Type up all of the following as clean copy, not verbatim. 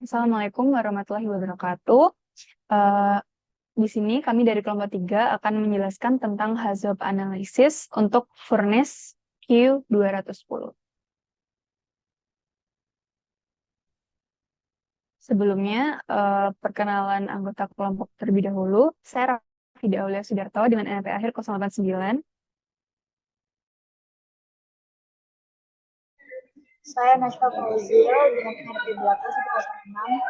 Assalamualaikum warahmatullahi wabarakatuh. Eh, di sini kami dari kelompok 3 akan menjelaskan tentang hazard analysis untuk furnace Q210. Sebelumnya, perkenalan anggota kelompok terlebih dahulu. Saya Rafida Aulia Sudarto dengan NPM akhir 089. Saya Nashwa Fauzia dengan RP belakang 106.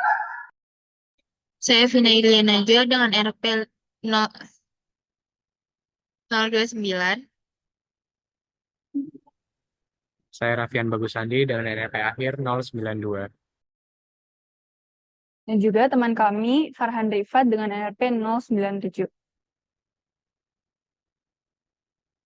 Saya Vina Iriana Najwa dengan RP 029. Saya Raffian Bagusandi dengan NRP akhir 092. Dan juga teman kami Farhan Rifat dengan NRP 097.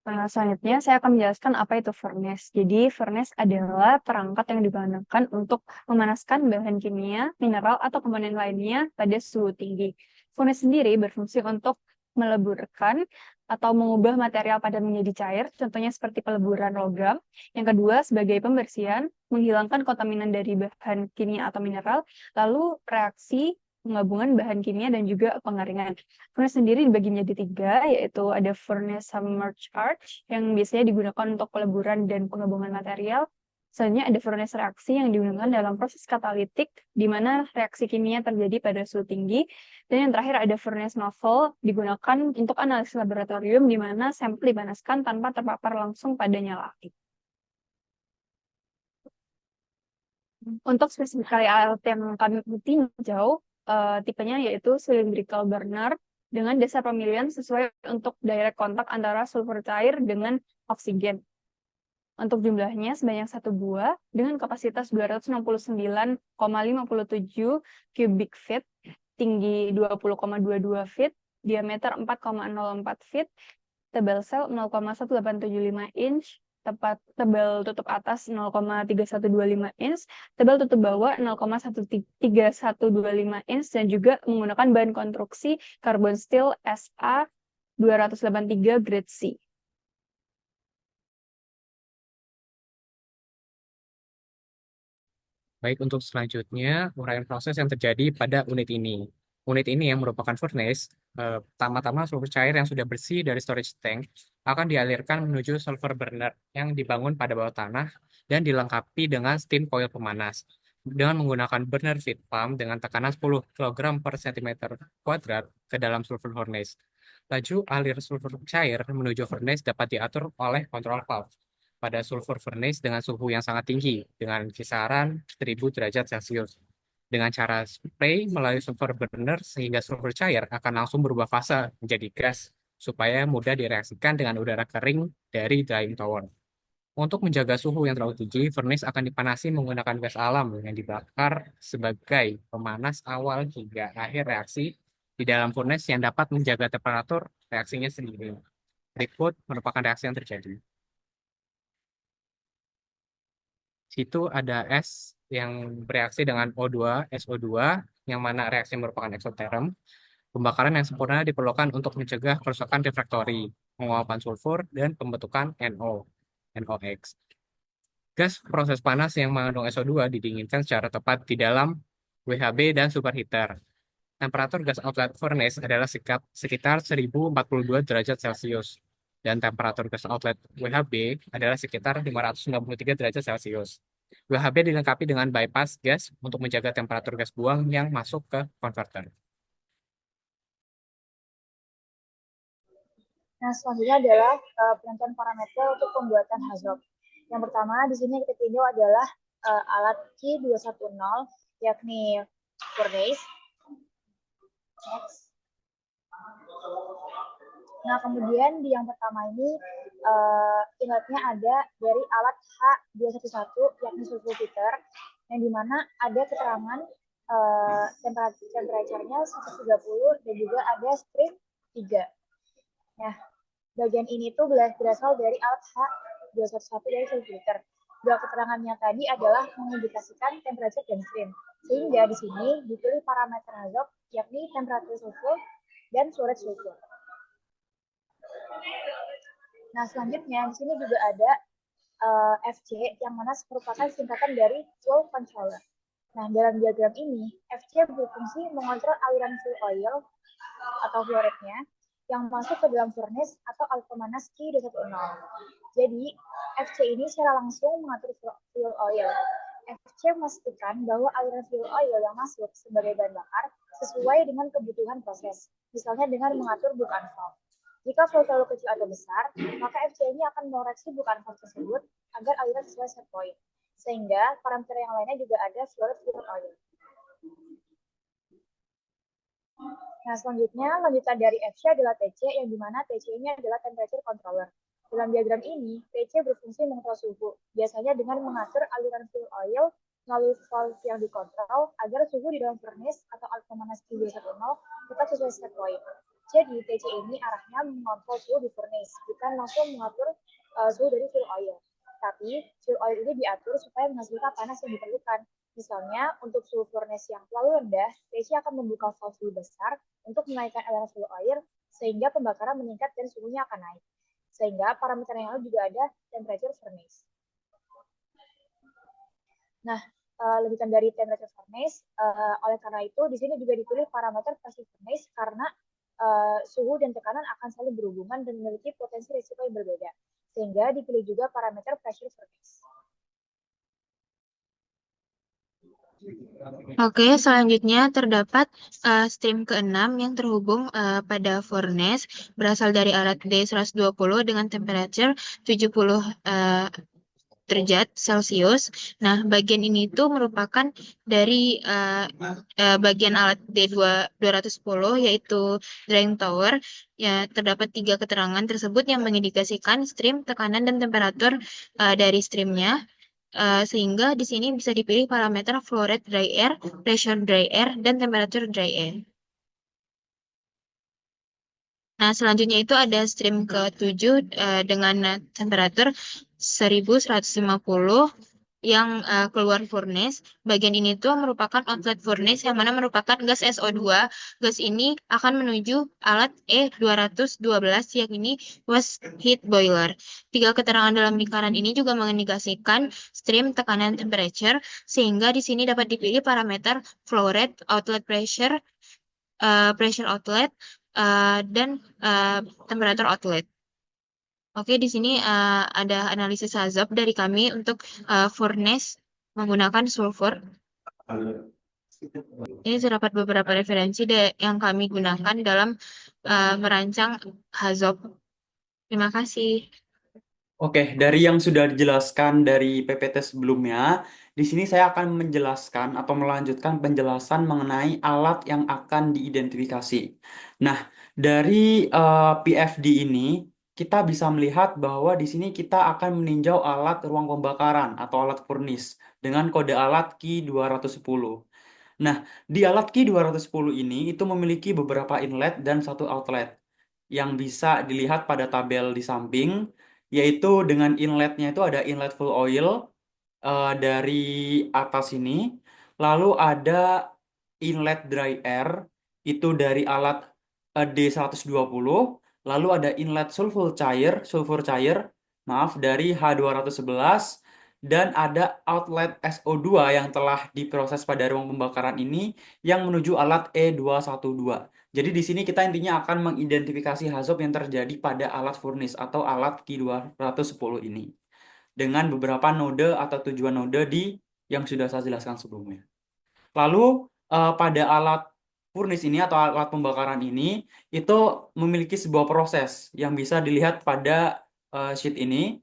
Nah, selanjutnya saya akan menjelaskan apa itu furnace. Jadi, furnace adalah perangkat yang digunakan untuk memanaskan bahan kimia, mineral, atau komponen lainnya pada suhu tinggi. Furnace sendiri berfungsi untuk meleburkan atau mengubah material padat menjadi cair, contohnya seperti peleburan logam. Yang kedua, sebagai pembersihan, menghilangkan kontaminan dari bahan kimia atau mineral, lalu reaksi penggabungan bahan kimia dan juga pengeringan. Furnace sendiri dibagi menjadi 3, yaitu ada furnace submerged arch yang biasanya digunakan untuk peleburan dan penggabungan material. Selanjutnya ada furnace reaksi yang digunakan dalam proses katalitik, di mana reaksi kimia terjadi pada suhu tinggi. Dan yang terakhir ada furnace novel, digunakan untuk analisis laboratorium, di mana sampel dipanaskan tanpa terpapar langsung pada nyala api. Untuk spesifikasi alat yang kami tinjau, tipenya yaitu cylindrical burner dengan dasar pemilihan sesuai untuk direct kontak antara sulfur cair dengan oksigen. Untuk jumlahnya sebanyak 1 buah dengan kapasitas 269,57 cubic feet, tinggi 20,22 feet, diameter 4,04 feet, tebal sel 0,1875 inch, tebal tutup atas 0,3125 inch, tebal tutup bawah 0,3125 inch, dan juga menggunakan bahan konstruksi carbon steel SA 283 grade C. Baik, untuk selanjutnya, uraian proses yang terjadi pada unit ini. Unit ini yang merupakan furnace, pertama-tama sulfur cair yang sudah bersih dari storage tank akan dialirkan menuju sulfur burner yang dibangun pada bawah tanah dan dilengkapi dengan steam coil pemanas. Dengan menggunakan burner feed pump dengan tekanan 10 kg per cm kuadrat ke dalam sulfur furnace. Laju alir sulfur cair menuju furnace dapat diatur oleh control valve pada sulfur furnace dengan suhu yang sangat tinggi, dengan kisaran 1000 derajat Celcius. Dengan cara spray melalui sulfur burner sehingga sulfur cair akan langsung berubah fase menjadi gas supaya mudah direaksikan dengan udara kering dari drying tower. Untuk menjaga suhu yang terlalu tinggi, furnace akan dipanasi menggunakan gas alam yang dibakar sebagai pemanas awal hingga akhir reaksi di dalam furnace yang dapat menjaga temperatur reaksinya sendiri. Berikut merupakan reaksi yang terjadi. Situ ada es yang bereaksi dengan O2, SO2, yang mana reaksi merupakan eksoterm. Pembakaran yang sempurna diperlukan untuk mencegah kerusakan refraktori, penguapan sulfur, dan pembentukan NOx. Gas proses panas yang mengandung SO2 didinginkan secara tepat di dalam WHB dan superheater. Temperatur gas outlet furnace adalah sekitar 1042 derajat Celcius. Dan temperatur gas outlet WHB adalah sekitar 593 derajat Celcius. WHB dilengkapi dengan bypass gas untuk menjaga temperatur gas buang yang masuk ke konverter. Nah, selanjutnya adalah penentuan parameter untuk pembuatan hazard. Yang pertama di sini kita tinjau adalah alat Q210, yakni furnace. Next. Nah, kemudian di yang pertama ini inletnya ada dari alat H211, yakni sulfur filter, yang dimana ada keterangan temperaturnya 130 dan juga ada strip 3. Nah, bagian ini tuh berasal dari alat H211 dari sulfur filter. Dua keterangannya tadi adalah mengindikasikan temperatur dan stream. Sehingga di sini dipilih parameter hazard, yakni temperatur sulfur dan storage sulfur. Nah, selanjutnya di sini juga ada FC yang mana merupakan singkatan dari flow controller. Nah, dalam diagram ini, FC berfungsi mengontrol aliran fuel oil atau flow rate-nya yang masuk ke dalam furnace atau alat pemanas Q210. Jadi, FC ini secara langsung mengatur fuel oil. FC memastikan bahwa aliran fuel oil yang masuk sebagai bahan bakar sesuai dengan kebutuhan proses, misalnya dengan mengatur bukaan valve. Jika flow terlalu kecil atau besar, maka FC ini akan mengoreksi bukaan valve tersebut agar aliran sesuai set point. Sehingga parameter yang lainnya juga ada flow rate fuel oil. Nah, selanjutnya, lanjutan dari FC adalah TC, yang dimana TC ini adalah temperature controller. Dalam diagram ini, TC berfungsi mengontrol suhu, biasanya dengan mengatur aliran fuel oil melalui valve yang dikontrol agar suhu di dalam furnace atau alat pemanas Q210 tetap sesuai set point. Jadi, TC ini arahnya mengontrol suhu di furnace, bukan langsung mengatur suhu dari fuel oil. Tapi, fuel oil ini diatur supaya menghasilkan panas yang diperlukan. Misalnya, untuk suhu furnace yang terlalu rendah, TC akan membuka valve lebih besar untuk menaikkan aliran fuel air sehingga pembakaran meningkat dan suhunya akan naik. Sehingga parameter yang lain juga ada temperature furnace. Nah, lanjutan dari temperature furnace, oleh karena itu di sini juga dipilih parameter pressure furnace karena suhu dan tekanan akan saling berhubungan dan memiliki potensi risiko yang berbeda. Sehingga dipilih juga parameter pressure furnace. Oke, selanjutnya terdapat stream ke-6 yang terhubung pada furnace berasal dari alat D120 dengan temperature 70 derajat Celcius. Nah, bagian ini tuh merupakan dari bagian alat D210 yaitu drying tower. Ya, terdapat 3 keterangan tersebut yang mengindikasikan stream, tekanan, dan temperatur dari streamnya. Sehingga di sini bisa dipilih parameter flow rate dry air, pressure dry air, dan temperature dry air. Nah, selanjutnya itu ada stream ke-7 dengan temperatur 1150 yang keluar furnace. Bagian ini tuh merupakan outlet furnace yang mana merupakan gas SO2. Gas ini akan menuju alat E212 yang ini waste heat boiler. 3 keterangan dalam lingkaran ini juga mengindikasikan stream, tekanan, temperature, sehingga di sini dapat dipilih parameter flow rate, outlet pressure, pressure outlet, dan temperatur outlet. Oke, di sini ada analisis hazard dari kami untuk furnace menggunakan sulfur. Ini terdapat beberapa referensi yang kami gunakan dalam merancang hazard. Terima kasih. Oke, dari yang sudah dijelaskan dari PPT sebelumnya, di sini saya akan menjelaskan atau melanjutkan penjelasan mengenai alat yang akan diidentifikasi. Nah, dari PFD ini, kita bisa melihat bahwa di sini kita akan meninjau alat ruang pembakaran atau alat furnace dengan kode alat Q210. Nah, di alat Q210 ini itu memiliki beberapa inlet dan satu outlet yang bisa dilihat pada tabel di samping, yaitu dengan inletnya itu ada inlet full oil dari atas ini, lalu ada inlet dry air itu dari alat D120, lalu ada inlet sulfur cair, maaf, dari H211, dan ada outlet SO2 yang telah diproses pada ruang pembakaran ini yang menuju alat E212. Jadi di sini kita intinya akan mengidentifikasi hazard yang terjadi pada alat furnace atau alat Q210 ini dengan beberapa node atau tujuan node yang sudah saya jelaskan sebelumnya. Lalu pada alat furnace ini atau alat pembakaran ini itu memiliki sebuah proses yang bisa dilihat pada sheet ini.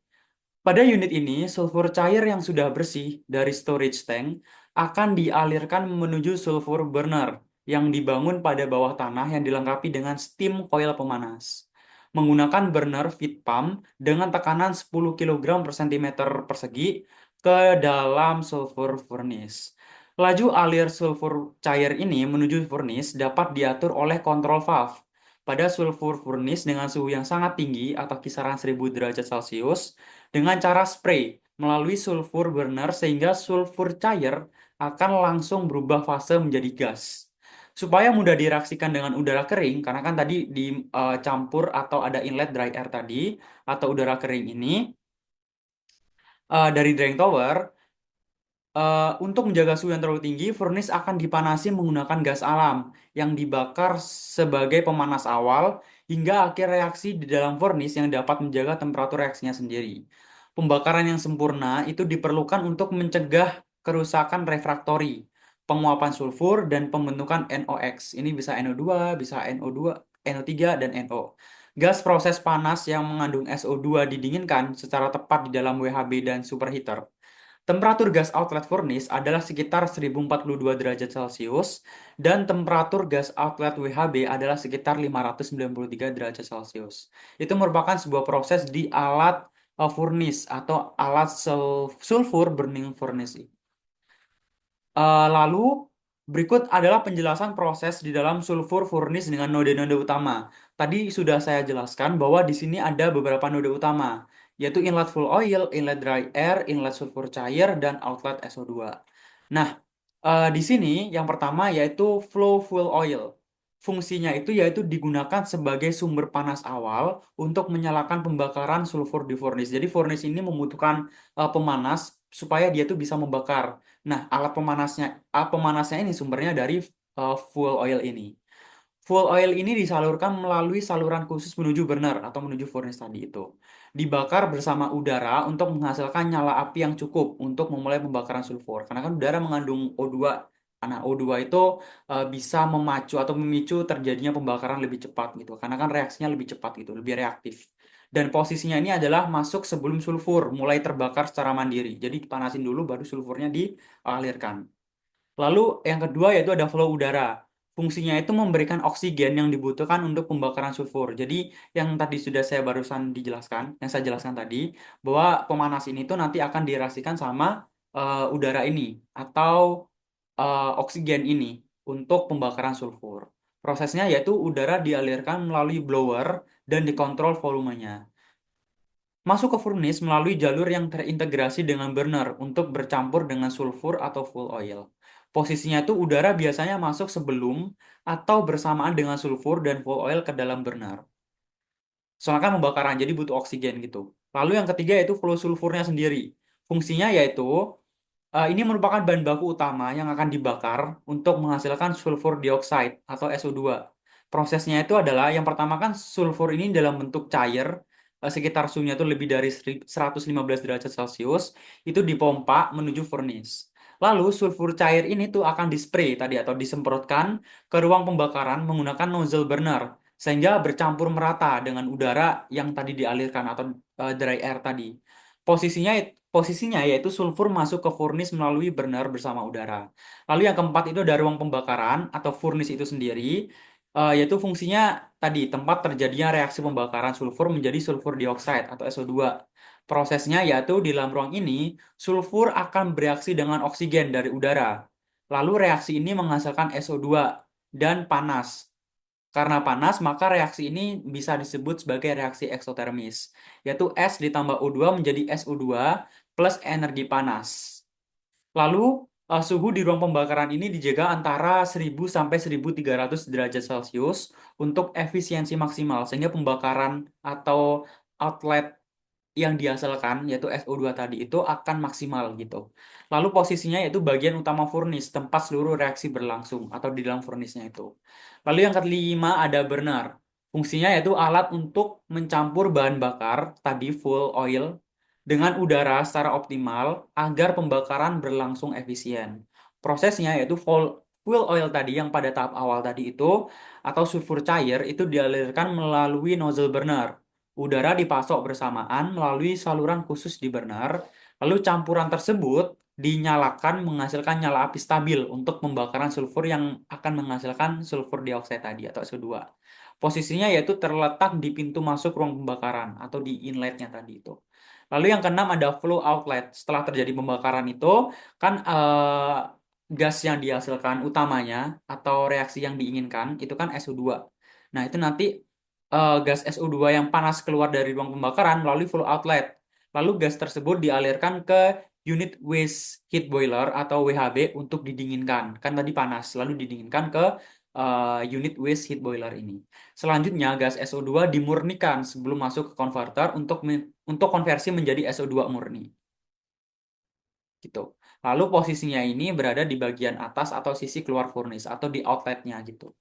Pada unit ini, sulfur cair yang sudah bersih dari storage tank akan dialirkan menuju sulfur burner yang dibangun pada bawah tanah yang dilengkapi dengan steam coil pemanas. Menggunakan burner feed pump dengan tekanan 10 kg per cm persegi ke dalam sulfur furnace. Laju alir sulfur cair ini menuju furnace dapat diatur oleh kontrol valve pada sulfur furnace dengan suhu yang sangat tinggi atau kisaran 1000 derajat Celcius dengan cara spray melalui sulfur burner sehingga sulfur cair akan langsung berubah fase menjadi gas. Supaya mudah direaksikan dengan udara kering, karena kan tadi dicampur atau ada inlet dry air tadi atau udara kering ini dari drying tower, Untuk menjaga suhu yang terlalu tinggi, furnace akan dipanasi menggunakan gas alam yang dibakar sebagai pemanas awal hingga akhir reaksi di dalam furnace yang dapat menjaga temperatur reaksinya sendiri. Pembakaran yang sempurna itu diperlukan untuk mencegah kerusakan refraktori, penguapan sulfur, dan pembentukan NOx. Ini bisa NO2, bisa NO2, NO3, dan NO. Gas proses panas yang mengandung SO2 didinginkan secara tepat di dalam WHB dan superheater. Temperatur gas outlet furnace adalah sekitar 1042 derajat Celcius dan temperatur gas outlet WHB adalah sekitar 593 derajat Celcius. Itu merupakan sebuah proses di alat furnace atau alat sulfur burning furnace. Lalu berikut adalah penjelasan proses di dalam sulfur furnace dengan node-node utama. Tadi sudah saya jelaskan bahwa di sini ada beberapa node utama, yaitu inlet full oil, inlet dry air, inlet sulfur cair, dan outlet SO2. Nah, di sini yang pertama yaitu flow fuel oil. Fungsinya itu yaitu digunakan sebagai sumber panas awal untuk menyalakan pembakaran sulfur di furnace. Jadi furnace ini membutuhkan pemanas supaya dia tuh bisa membakar. Nah, pemanasnya ini sumbernya dari fuel oil ini. Fuel oil ini disalurkan melalui saluran khusus menuju burner atau menuju furnace tadi itu. Dibakar bersama udara untuk menghasilkan nyala api yang cukup untuk memulai pembakaran sulfur. Karena kan udara mengandung O2. Nah, O2 itu bisa memacu atau memicu terjadinya pembakaran lebih cepat gitu. Karena kan reaksinya lebih cepat gitu, lebih reaktif. Dan posisinya ini adalah masuk sebelum sulfur mulai terbakar secara mandiri. Jadi dipanasin dulu baru sulfurnya dialirkan. Lalu yang kedua yaitu ada flow udara. Fungsinya itu memberikan oksigen yang dibutuhkan untuk pembakaran sulfur. Jadi yang tadi sudah saya barusan dijelaskan, yang saya jelaskan tadi, bahwa pemanas ini tuh nanti akan direaksikan sama udara ini atau oksigen ini untuk pembakaran sulfur. Prosesnya yaitu udara dialirkan melalui blower dan dikontrol volumenya. Masuk ke furnace melalui jalur yang terintegrasi dengan burner untuk bercampur dengan sulfur atau fuel oil. Posisinya itu udara biasanya masuk sebelum atau bersamaan dengan sulfur dan fuel oil ke dalam burner. Soalnya kan pembakaran, jadi butuh oksigen gitu. Lalu yang ketiga yaitu flow sulfurnya sendiri. Fungsinya yaitu ini merupakan bahan baku utama yang akan dibakar untuk menghasilkan sulfur dioxide atau SO2. Prosesnya itu adalah yang pertama kan sulfur ini dalam bentuk cair, sekitar suhunya itu lebih dari 115 derajat Celcius, itu dipompa menuju furnace. Lalu sulfur cair ini tuh akan dispray tadi atau disemprotkan ke ruang pembakaran menggunakan nozzle burner sehingga bercampur merata dengan udara yang tadi dialirkan atau dry air tadi. Posisinya yaitu sulfur masuk ke furnace melalui burner bersama udara. Lalu yang keempat itu ada ruang pembakaran atau furnace itu sendiri, yaitu fungsinya tadi tempat terjadinya reaksi pembakaran sulfur menjadi sulfur dioxide atau SO2. Prosesnya yaitu di dalam ruang ini sulfur akan bereaksi dengan oksigen dari udara. Lalu reaksi ini menghasilkan SO2 dan panas. Karena panas, maka reaksi ini bisa disebut sebagai reaksi eksotermis, yaitu S ditambah O2 menjadi SO2 plus energi panas. Lalu, suhu di ruang pembakaran ini dijaga antara 1000 sampai 1300 derajat Celcius untuk efisiensi maksimal, sehingga pembakaran atau outlet yang dihasilkan, yaitu SO2 tadi, itu akan maksimal gitu. Lalu posisinya yaitu bagian utama furnace, tempat seluruh reaksi berlangsung, atau di dalam furnace-nya itu. Lalu yang kelima ada burner. Fungsinya yaitu alat untuk mencampur bahan bakar, tadi fuel oil, dengan udara secara optimal agar pembakaran berlangsung efisien. Prosesnya yaitu fuel oil tadi yang pada tahap awal tadi itu, atau sulfur cair, itu dialirkan melalui nozzle burner. Udara dipasok bersamaan melalui saluran khusus di burner, lalu campuran tersebut dinyalakan menghasilkan nyala api stabil untuk pembakaran sulfur yang akan menghasilkan sulfur dioksida tadi atau SO2. Posisinya yaitu terletak di pintu masuk ruang pembakaran atau di inletnya tadi itu. Lalu yang keenam ada flow outlet. Setelah terjadi pembakaran itu, kan gas yang dihasilkan utamanya atau reaksi yang diinginkan itu kan SO2. Nah, itu nanti gas SO2 yang panas keluar dari ruang pembakaran melalui flow outlet. Lalu gas tersebut dialirkan ke unit waste heat boiler atau WHB untuk didinginkan. Kan tadi panas, lalu didinginkan ke unit waste heat boiler ini. Selanjutnya, gas SO2 dimurnikan sebelum masuk ke konverter untuk konversi menjadi SO2 murni. Gitu. Lalu posisinya ini berada di bagian atas atau sisi keluar furnace atau di outletnya gitu.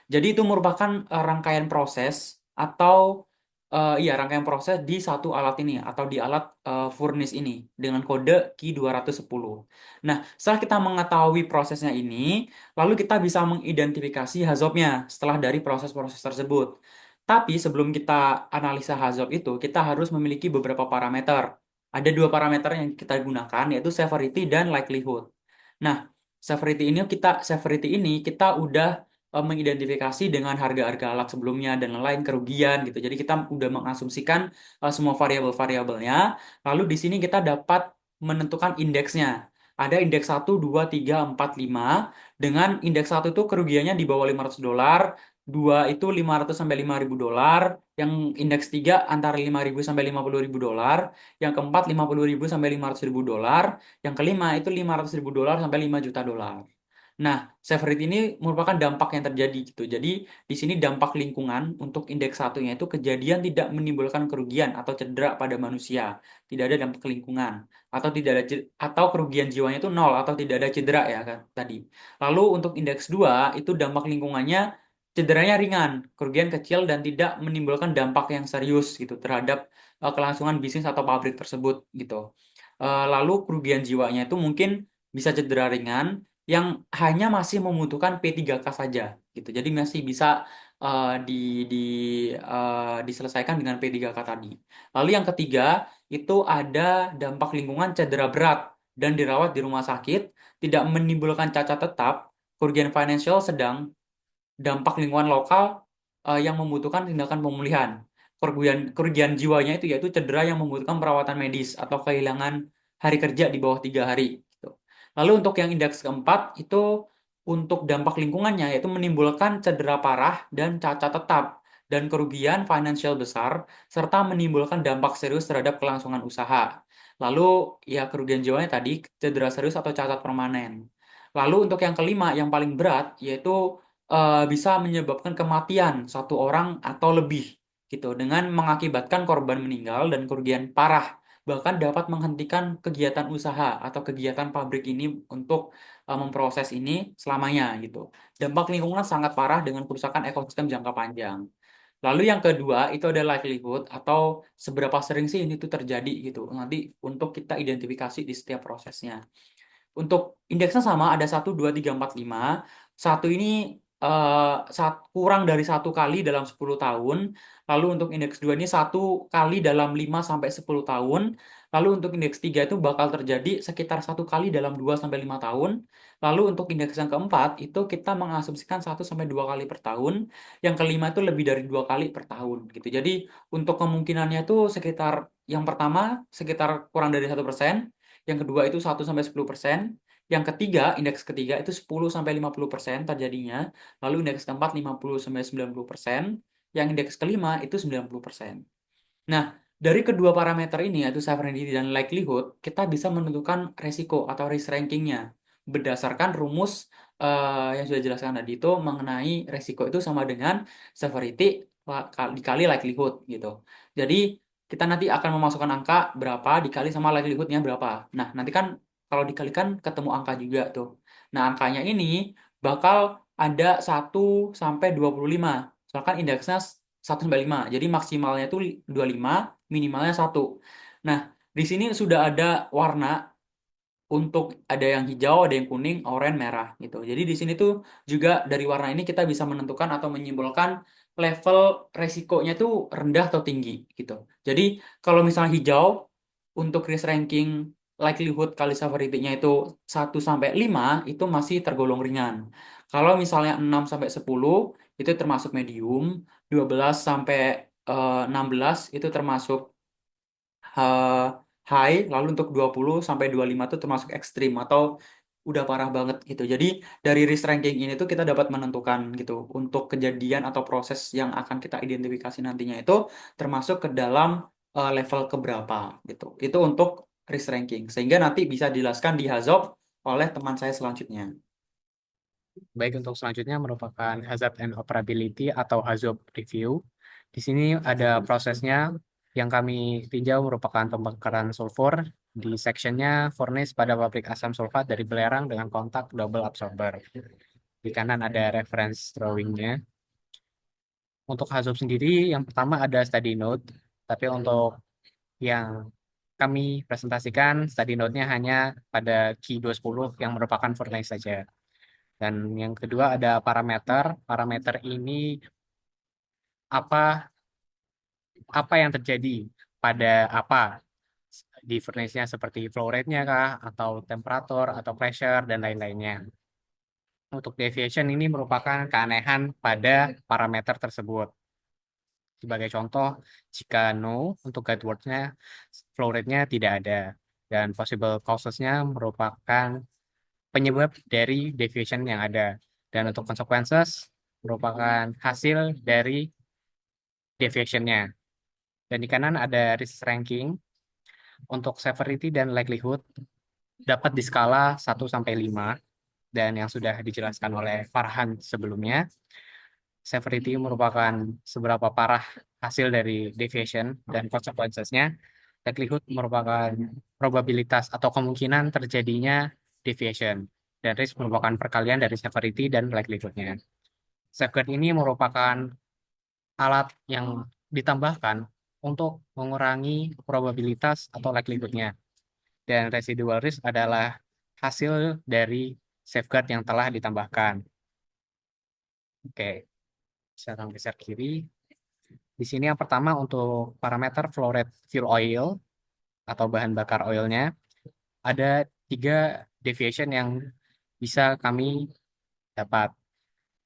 Jadi itu merupakan rangkaian proses atau iya rangkaian proses di satu alat ini atau di alat furnace ini dengan kode Q210. Nah, setelah kita mengetahui prosesnya ini, lalu kita bisa mengidentifikasi hazobnya setelah dari proses-proses tersebut. Tapi sebelum kita analisa hazob itu, kita harus memiliki beberapa parameter. Ada dua parameter yang kita gunakan yaitu severity dan likelihood. Nah, severity ini kita udah mengidentifikasi dengan harga-harga alat sebelumnya dan lain-lain kerugian gitu. Jadi kita udah mengasumsikan semua variabel-variabelnya. Lalu di sini kita dapat menentukan indeksnya. Ada indeks 1, 2, 3, 4, 5. Dengan indeks 1 itu kerugiannya di bawah $500, 2 itu 500 sampai $5.000, yang indeks 3 antara 5.000 sampai $50.000, yang keempat 50.000 sampai $500.000, yang kelima itu $500.000 sampai $5 juta. Nah, severity ini merupakan dampak yang terjadi gitu. Jadi di sini dampak lingkungan untuk indeks satunya itu kejadian tidak menimbulkan kerugian atau cedera pada manusia, tidak ada dampak lingkungan atau tidak ada atau kerugian jiwanya itu nol atau tidak ada cedera ya kan tadi. Lalu untuk indeks 2 itu dampak lingkungannya cederanya ringan, kerugian kecil dan tidak menimbulkan dampak yang serius gitu terhadap kelangsungan bisnis atau pabrik tersebut gitu. Lalu kerugian jiwanya itu mungkin bisa cedera ringan yang hanya masih membutuhkan P3K saja gitu. Jadi masih bisa di di diselesaikan dengan P3K tadi. Lalu yang ketiga itu ada dampak lingkungan cedera berat dan dirawat di rumah sakit, tidak menimbulkan cacat tetap, kerugian finansial sedang, dampak lingkungan lokal yang membutuhkan tindakan pemulihan. Kerugian jiwanya itu yaitu cedera yang membutuhkan perawatan medis atau kehilangan hari kerja di bawah 3 hari. Gitu. Lalu untuk yang indeks keempat itu untuk dampak lingkungannya yaitu menimbulkan cedera parah dan cacat tetap dan kerugian finansial besar serta menimbulkan dampak serius terhadap kelangsungan usaha. Lalu ya kerugian jiwanya tadi cedera serius atau cacat permanen. Lalu untuk yang kelima yang paling berat yaitu bisa menyebabkan kematian satu orang atau lebih gitu dengan mengakibatkan korban meninggal dan kerugian parah bahkan dapat menghentikan kegiatan usaha atau kegiatan pabrik ini untuk memproses ini selamanya gitu. Dampak lingkungan sangat parah dengan kerusakan ekosistem jangka panjang. Lalu yang kedua itu ada likelihood atau seberapa sering sih ini tuh terjadi gitu. Nanti untuk kita identifikasi di setiap prosesnya. Untuk indeksnya sama ada 1, 2, 3, 4, 5. Satu ini kurang dari 1 kali dalam 10 tahun. Lalu untuk indeks 2 ini 1 kali dalam 5 sampai 10 tahun. Lalu untuk indeks 3 itu bakal terjadi sekitar 1 kali dalam 2 sampai 5 tahun. Lalu untuk indeks yang keempat itu kita mengasumsikan 1 sampai 2 kali per tahun. Yang kelima itu lebih dari 2 kali per tahun gitu. Jadi untuk kemungkinannya itu sekitar yang pertama sekitar kurang dari 1%. Yang kedua itu 1 sampai 10%. Yang ketiga, indeks ketiga itu 10 sampai 50% terjadinya. Lalu indeks keempat 50 sampai 90%. Yang indeks kelima itu 90%. Nah, dari kedua parameter ini yaitu severity dan likelihood, kita bisa menentukan resiko atau risk rankingnya berdasarkan rumus yang sudah dijelaskan tadi itu mengenai resiko itu sama dengan severity dikali likelihood gitu. Jadi kita nanti akan memasukkan angka berapa dikali sama likelihoodnya berapa. Nah, nanti kan kalau dikalikan ketemu angka juga tuh. Nah, angkanya ini bakal ada 1 sampai 25. Misalkan indeksnya 1 sampai 5. Jadi maksimalnya itu 25, minimalnya 1. Nah, di sini sudah ada warna untuk ada yang hijau, ada yang kuning, oranye, merah gitu. Jadi di sini tuh juga dari warna ini kita bisa menentukan atau menyimpulkan level resikonya tuh rendah atau tinggi gitu. Jadi kalau misalnya hijau untuk risk ranking likelihood kali severity-nya itu 1 sampai 5 itu masih tergolong ringan. Kalau misalnya 6 sampai 10 itu termasuk medium, 12 sampai 16 itu termasuk eh, high, lalu untuk 20 sampai 25 itu termasuk ekstrim atau udah parah banget gitu. Jadi dari risk ranking ini tuh kita dapat menentukan gitu untuk kejadian atau proses yang akan kita identifikasi nantinya itu termasuk ke dalam level keberapa gitu. Itu untuk risk ranking sehingga nanti bisa dijelaskan di Hazop oleh teman saya selanjutnya. Baik, untuk selanjutnya merupakan hazard and operability atau HAZOP review. Di sini ada prosesnya yang kami tinjau merupakan pembakaran sulfur Di sectionnya furnace pada pabrik asam sulfat dari belerang dengan kontak double absorber. Di kanan ada reference drawingnya. Untuk Hazub sendiri, yang pertama ada study note, tapi untuk yang kami presentasikan, study note-nya hanya pada Q20 yang merupakan furnace saja. Dan yang kedua ada parameter. Parameter ini apa apa yang terjadi pada apa di furnace-nya, seperti flow rate-nya kah, atau temperatur, atau pressure, dan lain-lainnya. Untuk deviation ini merupakan keanehan pada parameter tersebut. Sebagai contoh, jika no untuk guideword-nya, flow rate-nya tidak ada. Dan possible causes-nya merupakan penyebab dari deviation yang ada. Dan untuk consequences merupakan hasil dari deviation-nya. Dan di kanan ada risk ranking. Untuk severity dan likelihood dapat di skala 1 sampai 5. Dan yang sudah dijelaskan oleh Farhan sebelumnya, severity merupakan seberapa parah hasil dari deviation dan consequences-nya. Likelihood merupakan probabilitas atau kemungkinan terjadinya deviation. Dan risk merupakan perkalian dari severity dan likelihood-nya. Safeguard ini merupakan alat yang ditambahkan untuk mengurangi probabilitas atau likelihood-nya. Dan residual risk adalah hasil dari safeguard yang telah ditambahkan. Oke, saya geser kiri. Di sini yang pertama untuk parameter flow rate fuel oil atau bahan bakar oilnya, ada 3 deviation yang bisa kami dapat.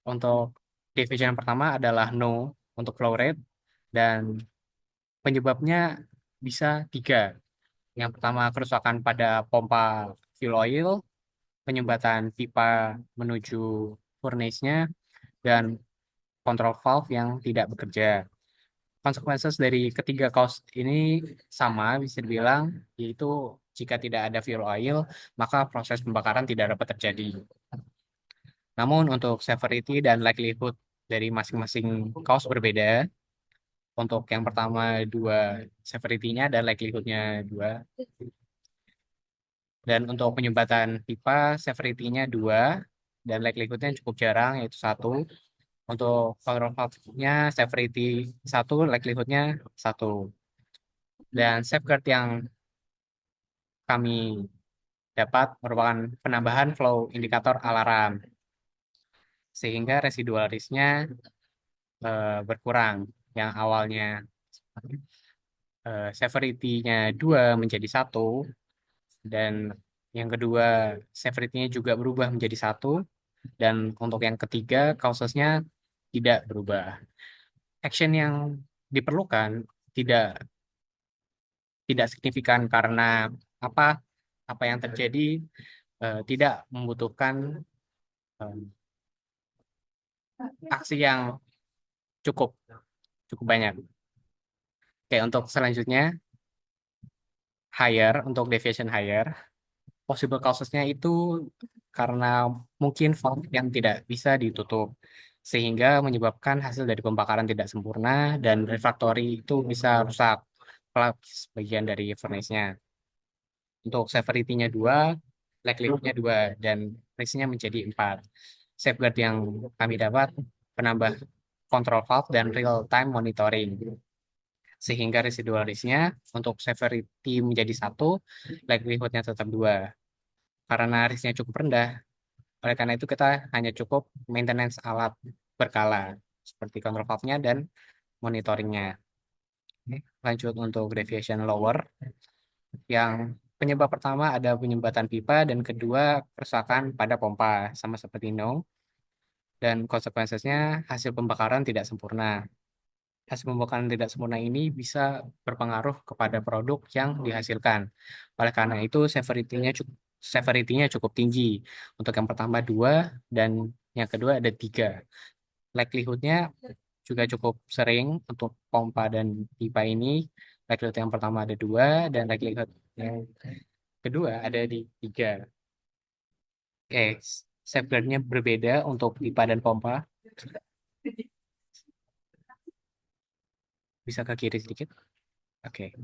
Untuk deviation yang pertama adalah no untuk flow rate, dan penyebabnya bisa 3. Yang pertama kerusakan pada pompa fuel oil, penyumbatan pipa menuju furnace-nya, dan kontrol valve yang tidak bekerja. Consequences dari ketiga cause ini sama, bisa dibilang, yaitu jika tidak ada fuel oil, maka proses pembakaran tidak dapat terjadi. Namun untuk severity dan likelihood dari masing-masing cause berbeda. Untuk yang pertama 2 severity-nya dan likelihood-nya 2. Dan untuk penyumbatan pipa, severity-nya 2 dan likelihood-nya cukup jarang, yaitu 1. Untuk control valve-nya severity 1, likelihood-nya 1. Dan safeguard yang kami dapat merupakan penambahan flow indikator alarm, sehingga residual risk-nya berkurang. Yang awalnya severity-nya 2 menjadi 1, dan yang kedua severity-nya juga berubah menjadi 1, dan untuk yang ketiga causesnya tidak berubah. Action yang diperlukan tidak tidak signifikan karena apa apa yang terjadi tidak membutuhkan eh, aksi yang cukup cukup banyak. Oke, untuk selanjutnya untuk deviation higher, possible causesnya itu karena mungkin valve yang tidak bisa ditutup, sehingga menyebabkan hasil dari pembakaran tidak sempurna dan refractory itu bisa rusak, bagian dari furnace-nya. Untuk severity-nya 2, likelihood-nya 2, dan risk-nya menjadi 4. Safeguard yang kami dapat penambah control valve dan real-time monitoring, sehingga residual risk-nya untuk severity menjadi 1, likelihood-nya tetap 2. Karena risk-nya cukup rendah, oleh karena itu kita hanya cukup maintenance alat berkala, seperti control valve-nya dan monitoringnya. Oke, lanjut untuk deviation lower. Yang penyebab pertama ada penyumbatan pipa, dan kedua kerusakan pada pompa, sama seperti no. Dan konsekuensinya hasil pembakaran tidak sempurna. Hasil pembakaran tidak sempurna ini bisa berpengaruh kepada produk yang dihasilkan. Oleh karena itu severity-nya cukup tinggi. Untuk yang pertama 2, dan yang kedua ada 3. Likelihood-nya juga cukup sering untuk pompa dan pipa ini. Likelihood yang pertama ada 2, dan likelihood yang kedua ada di 3. Oke, safeguard-nya berbeda untuk pipa dan pompa. Bisa ke kiri sedikit. Oke.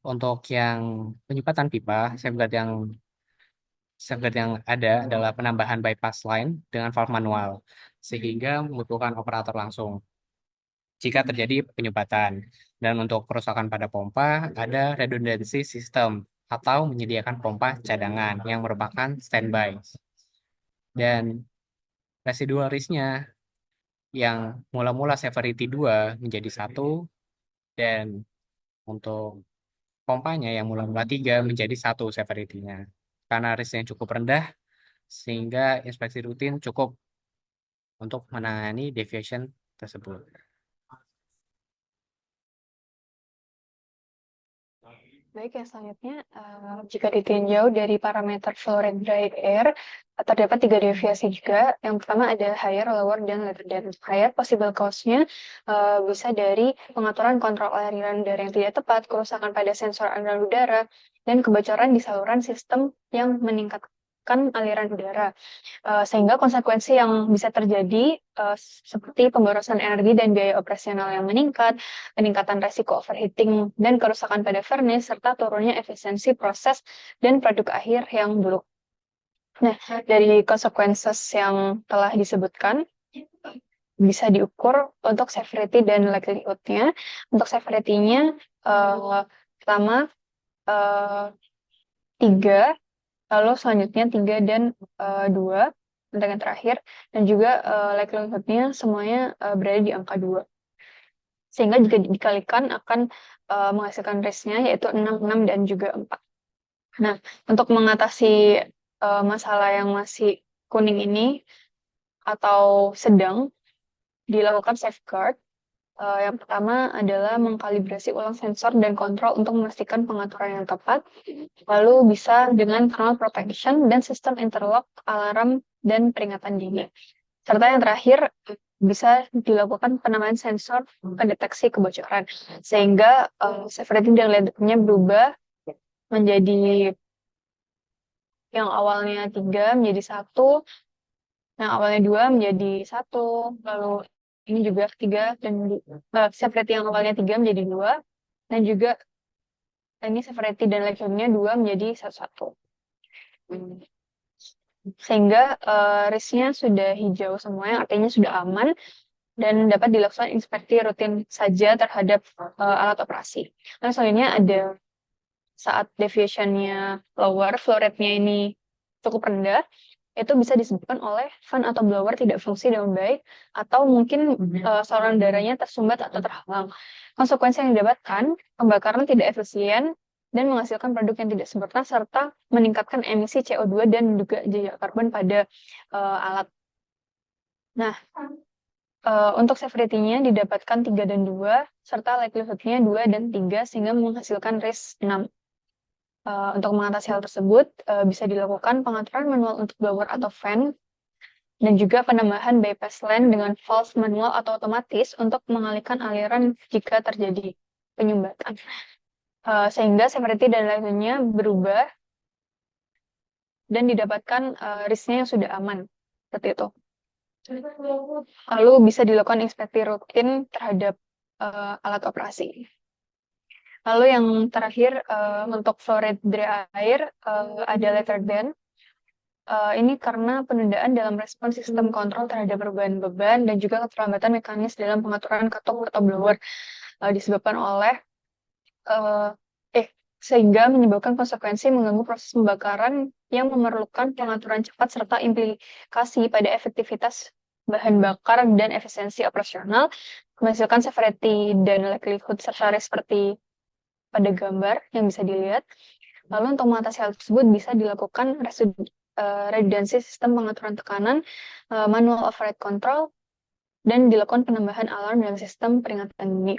Untuk yang penyumbatan pipa, safeguard yang ada adalah penambahan bypass line dengan valve manual, sehingga membutuhkan operator langsung jika terjadi penyumbatan. Dan untuk kerusakan pada pompa, ada redundancy system atau menyediakan pompa cadangan yang merupakan standby. Dan residual risk-nya yang mula-mula severity 2 menjadi 1, dan untuk pompanya yang mula-mula 3 menjadi 1 severity-nya. Karena risk-nya cukup rendah, sehingga inspeksi rutin cukup untuk menangani deviation tersebut. Baik, yang selanjutnya, jika ditinjau dari parameter flow rate dry air, terdapat 3 deviasi juga. Yang pertama ada higher, lower, dan later than. Higher possible cause-nya bisa dari pengaturan kontrol aliran udara yang tidak tepat, kerusakan pada sensor aliran udara, dan kebocoran di saluran sistem yang meningkatkan aliran udara. Sehingga konsekuensi yang bisa terjadi seperti pemborosan energi dan biaya operasional yang meningkat, peningkatan resiko overheating dan kerusakan pada furnace, serta turunnya efisiensi proses dan produk akhir yang buruk. Nah, dari konsekuensi yang telah disebutkan, bisa diukur untuk severity dan likelihood-nya. Untuk severity-nya, pertama, 3, lalu selanjutnya 3 dan 2, untuk yang terakhir, dan juga likelihood-nya semuanya berada di angka 2. Sehingga jika dikalikan akan menghasilkan risk-nya, yaitu 6, 6, dan juga 4. Nah, untuk mengatasi masalah yang masih kuning ini, atau sedang, dilakukan safeguard. Yang pertama adalah mengkalibrasi ulang sensor dan kontrol untuk memastikan pengaturan yang tepat. Lalu bisa dengan kernel protection dan sistem interlock, alarm, dan peringatan dini. Serta yang terakhir, bisa dilakukan penambahan sensor pendeteksi kebocoran. Sehingga severity dan leadernya berubah menjadi yang awalnya 3 menjadi 1, yang awalnya 2 menjadi 1, lalu ini juga 3, dan severity yang awalnya 3 menjadi 2, dan juga ini severity dan likelihood-nya 2 menjadi 1. Sehingga risk-nya sudah hijau semua, yang artinya sudah aman, dan dapat dilakukan inspeksi rutin saja terhadap alat operasi. Lalu selanjutnya ada saat deviation-nya lower, flow rate-nya ini cukup rendah, itu bisa disebabkan oleh fan atau blower tidak fungsi dengan baik, atau mungkin saluran udaranya tersumbat atau terhalang. Konsekuensi yang didapatkan, pembakaran tidak efisien dan menghasilkan produk yang tidak sempurna, serta meningkatkan emisi CO2 dan juga jejak karbon pada alat. Nah, untuk severity-nya didapatkan 3 dan 2, serta likelihood-nya 2 dan 3, sehingga menghasilkan risk 6. Untuk mengatasi hal tersebut, bisa dilakukan pengaturan manual untuk blower atau fan, dan juga penambahan bypass line dengan valve manual atau otomatis untuk mengalihkan aliran jika terjadi penyumbatan. Sehingga severity dan likelihood-nya berubah dan didapatkan risk-nya yang sudah aman. Seperti itu. Lalu bisa dilakukan inspeksi rutin terhadap alat operasi. Lalu yang terakhir, untuk flow rate dry air, ada later than. Ini karena penundaan dalam respon sistem kontrol terhadap perubahan beban dan juga keterlambatan mekanis dalam pengaturan ketuk atau blower disebabkan oleh sehingga menyebabkan konsekuensi mengganggu proses pembakaran yang memerlukan pengaturan cepat serta implikasi pada efektivitas bahan bakar dan efisiensi operasional, menghasilkan severity dan likelihood serta risk seperti pada gambar yang bisa dilihat. Lalu untuk mengatasi hal tersebut bisa dilakukan redundancy sistem pengaturan tekanan, manual override control, dan dilakukan penambahan alarm dalam sistem peringatan dini,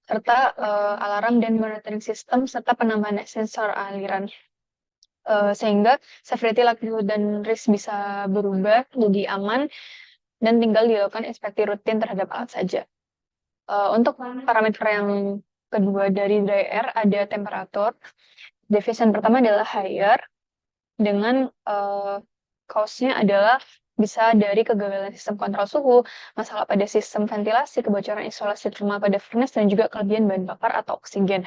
serta alarm dan monitoring system, serta penambahan sensor aliran. Sehingga severity, likelihood, dan risk bisa berubah jadi aman, dan tinggal dilakukan inspeksi rutin terhadap alat saja. Untuk parameter yang kedua dari dry air ada temperatur. Deviation pertama adalah higher, dengan cause-nya adalah bisa dari kegagalan sistem kontrol suhu, masalah pada sistem ventilasi, kebocoran isolasi thermal pada furnace, dan juga kelebihan bahan bakar atau oksigen.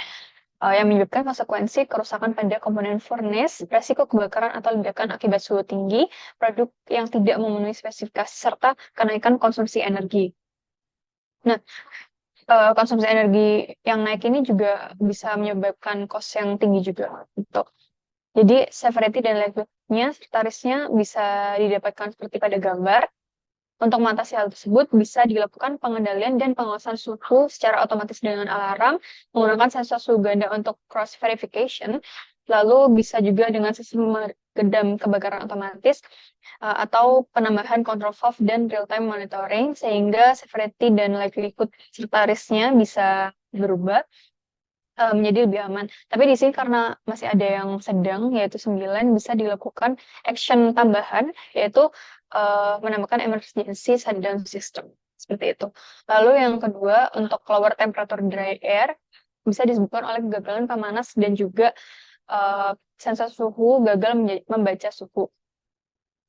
yang menyebabkan konsekuensi kerusakan pada komponen furnace, resiko kebakaran atau ledakan akibat suhu tinggi, produk yang tidak memenuhi spesifikasi, serta kenaikan konsumsi energi. Nah, konsumsi energi yang naik ini juga bisa menyebabkan cost yang tinggi juga. Gitu. Jadi, severity dan likelihood-nya serta risk-nya bisa didapatkan seperti pada gambar. Untuk mengatasi hal tersebut, bisa dilakukan pengendalian dan pengawasan suhu secara otomatis dengan alarm, menggunakan sensor suhu ganda untuk cross-verification, lalu bisa juga dengan sistem meredam kebakaran otomatis, atau penambahan control valve dan real-time monitoring, sehingga severity dan likelihood serta risk-nya bisa berubah menjadi lebih aman. Tapi di sini karena masih ada yang sedang, yaitu 9, bisa dilakukan action tambahan, yaitu menambahkan emergency shutdown system. Seperti itu. Lalu yang kedua, untuk lower temperature dry air, bisa disebabkan oleh kegagalan pemanas dan juga sensor suhu gagal membaca suhu.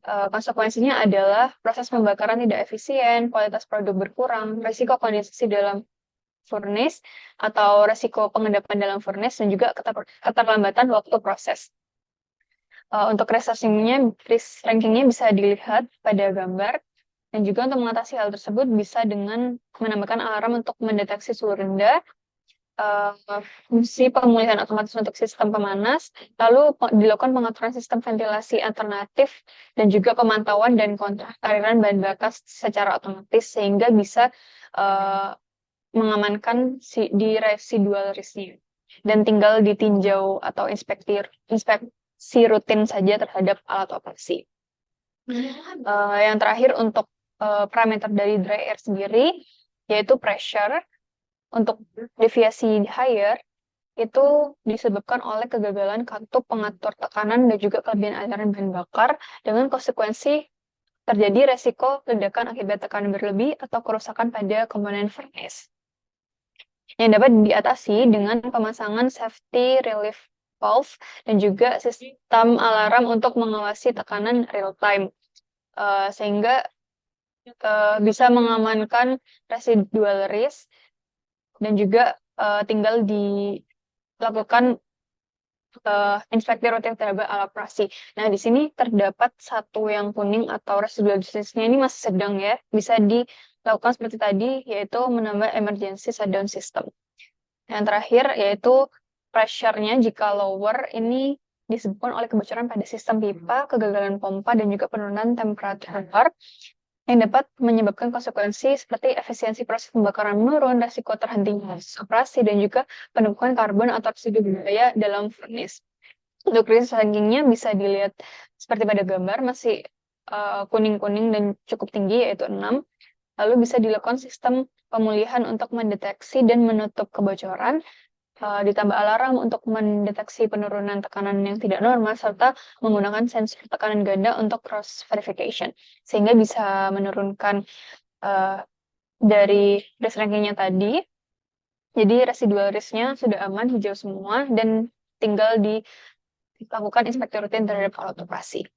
Konsekuensinya adalah proses pembakaran tidak efisien, kualitas produk berkurang, risiko kondensasi dalam furnace atau resiko pengendapan dalam furnace dan juga keterlambatan waktu proses. Untuk risk rankingnya bisa dilihat pada gambar, dan juga untuk mengatasi hal tersebut bisa dengan menambahkan alarm untuk mendeteksi suhu rendah, fungsi pemulihan otomatis untuk sistem pemanas, lalu dilakukan pengaturan sistem ventilasi alternatif, dan juga pemantauan dan kontrak aliran bahan bakar secara otomatis sehingga bisa mengamankan di residual risk-nya. Dan tinggal ditinjau atau inspeksi rutin saja terhadap alat operasi. Yang terakhir untuk parameter dari dry air sendiri, yaitu pressure. Untuk deviasi higher, itu disebabkan oleh kegagalan katup pengatur tekanan dan juga kelebihan aliran bahan bakar, dengan konsekuensi terjadi resiko ledakan akibat tekanan berlebih atau kerusakan pada komponen furnace, yang dapat diatasi dengan pemasangan safety relief valve dan juga sistem alarm untuk mengawasi tekanan real time, sehingga bisa mengamankan residual risk, dan juga tinggal dilakukan inspeksi rutin terhadap alat operasi. Nah, di sini terdapat satu yang kuning atau residual risk-nya ini masih sedang ya, bisa dilakukan seperti tadi, yaitu menambah emergency shutdown system. Yang terakhir yaitu pressure-nya jika lower, ini disebabkan oleh kebocoran pada sistem pipa, kegagalan pompa, dan juga penurunan temperatur yang dapat menyebabkan konsekuensi seperti efisiensi proses pembakaran menurun, resiko terhentinya operasi, dan juga penumpukan karbon atau residu berbahaya dalam furnace. Untuk risk rankingnya bisa dilihat seperti pada gambar, masih kuning-kuning dan cukup tinggi, yaitu 6. Lalu bisa dilakukan sistem pemulihan untuk mendeteksi dan menutup kebocoran, ditambah alarm untuk mendeteksi penurunan tekanan yang tidak normal, serta menggunakan sensor tekanan ganda untuk cross verification, sehingga bisa menurunkan dari risk rankingnya tadi. Jadi residual risk-nya sudah aman, hijau semua, dan tinggal dilakukan inspeksi rutin terhadap alat operasi.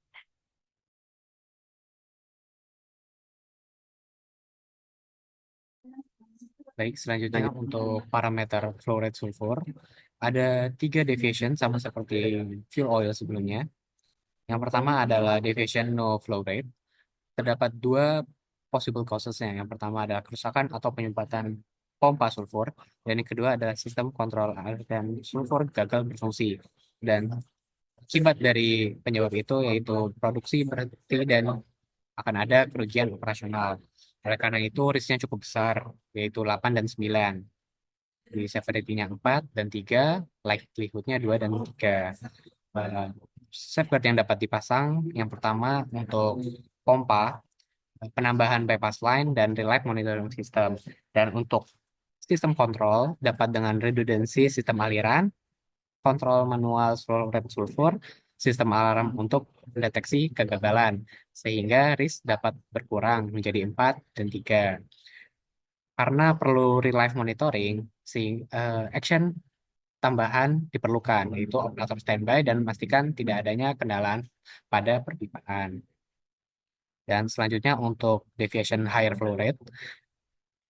Baik, selanjutnya untuk parameter flow rate sulfur, ada 3 deviation sama seperti fuel oil sebelumnya. Yang pertama adalah deviation no flow rate. Terdapat 2 possible causes-nya. Yang pertama adalah kerusakan atau penyumbatan pompa sulfur, dan yang kedua adalah sistem kontrol aliran sulfur gagal berfungsi. Dan akibat dari penyebab itu yaitu produksi berhenti dan akan ada kerugian operasional. Oleh karena itu, risknya cukup besar, yaitu 8 dan 9. Di severity-nya 4 dan 3, likelihood-nya 2 dan 3. Safeguard yang dapat dipasang, yang pertama untuk pompa, penambahan bypass line, dan reliable monitoring system. Dan untuk sistem kontrol, dapat dengan redundancy sistem aliran, kontrol manual flow rate sulfur, sistem alarm untuk mendeteksi kegagalan, sehingga risk dapat berkurang menjadi 4 dan 3. Karena perlu real life monitoring, action tambahan diperlukan, yaitu operator standby dan memastikan tidak adanya kendala pada perpipaan. Dan selanjutnya untuk deviation higher flow rate,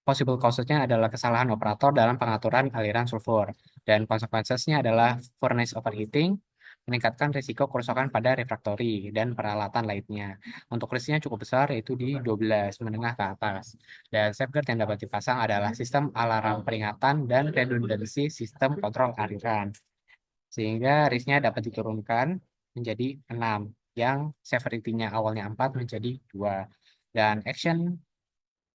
possible causes-nya adalah kesalahan operator dalam pengaturan aliran sulfur. Dan konsekuensinya adalah furnace overheating, meningkatkan risiko kerusakan pada refraktori dan peralatan lainnya. Untuk risknya cukup besar, yaitu di 12, menengah ke atas. Dan safeguard yang dapat dipasang adalah sistem alarm peringatan dan redundancy sistem kontrol aliran. Sehingga risknya dapat diturunkan menjadi 6, yang severity-nya awalnya 4 menjadi 2. Dan action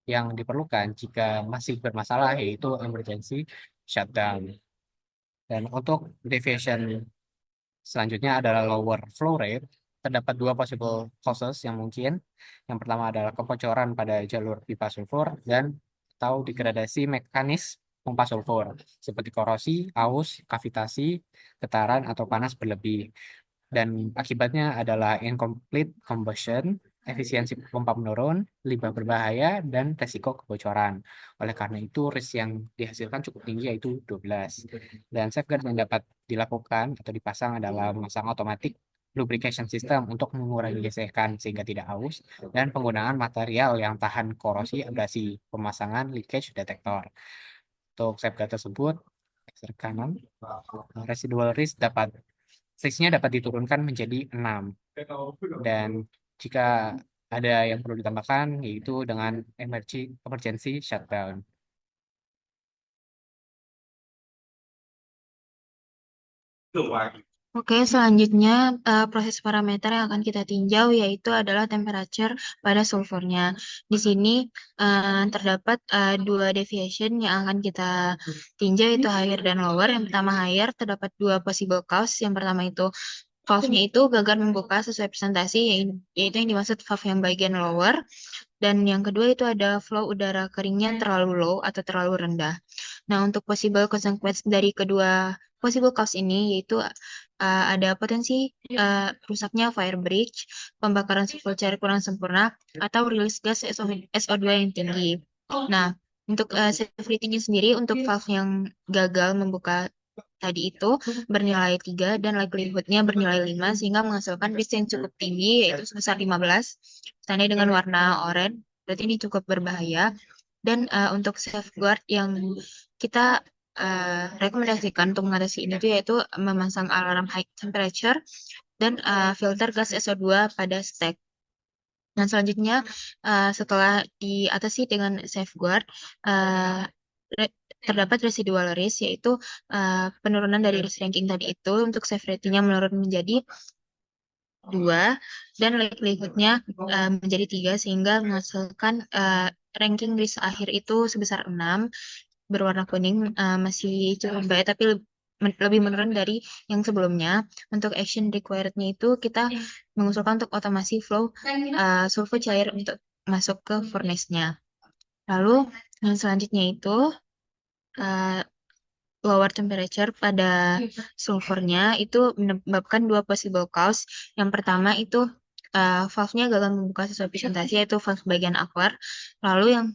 yang diperlukan jika masih bermasalah yaitu emergency shutdown. Dan untuk deviation selanjutnya adalah lower flow rate. Terdapat dua possible causes yang mungkin. Yang pertama adalah kebocoran pada jalur pipa sulfur dan atau degradasi mekanis pompa sulfur seperti korosi, aus, kavitasi, getaran atau panas berlebih. Dan akibatnya adalah incomplete combustion, efisiensi pompa menurun, limbah berbahaya, dan resiko kebocoran. Oleh karena itu, risk yang dihasilkan cukup tinggi yaitu 12. Dan safeguard yang dapat dilakukan atau dipasang adalah memasang otomatic lubrication system untuk mengurangi gesekan sehingga tidak haus, dan penggunaan material yang tahan korosi abrasi, pemasangan leakage detector. Untuk safeguard tersebut, geser kanan, residual risk risknya dapat diturunkan menjadi 6. Dan jika ada yang perlu ditambahkan, yaitu dengan emergency shutdown. Oke, selanjutnya proses parameter yang akan kita tinjau yaitu adalah temperature pada sulfurnya. Di sini terdapat dua deviation yang akan kita tinjau yaitu higher dan lower. Yang pertama higher, terdapat dua possible cause. Yang pertama itu valve-nya itu gagal membuka sesuai presentasi, yaitu yang dimaksud valve yang bagian lower. Dan yang kedua itu ada flow udara keringnya terlalu low atau terlalu rendah. Nah, untuk possible consequence dari kedua possible cause ini yaitu ada potensi rusaknya fire breach, pembakaran sulfur cair kurang sempurna, atau rilis gas SO2 yang tinggi. Nah, untuk safety-nya sendiri, untuk valve yang gagal membuka tadi itu bernilai 3 dan likelihood-nya bernilai 5 sehingga menghasilkan risk yang cukup tinggi yaitu sebesar 15. Tandanya dengan warna oranye, berarti ini cukup berbahaya. Dan untuk safeguard yang kita rekomendasikan untuk mengatasi ini tuh yaitu memasang alarm high temperature dan filter gas SO2 pada stack. Dan selanjutnya setelah diatasi dengan safeguard, terdapat residual risk yaitu penurunan dari risk ranking tadi itu untuk severity-nya menurun menjadi 2 dan likelihood-nya menjadi 3 sehingga menghasilkan ranking risk akhir itu sebesar 6 berwarna kuning, masih cukup baik tapi lebih menurun dari yang sebelumnya. Untuk action required-nya itu kita mengusulkan untuk otomasi flow sulfur cair untuk masuk ke furnace-nya. Lalu yang selanjutnya itu lower temperature pada sulfurnya itu menyebabkan dua possible cause. Yang pertama itu valve-nya gagal membuka sesuai presentasi yaitu valve bagian upper. Lalu yang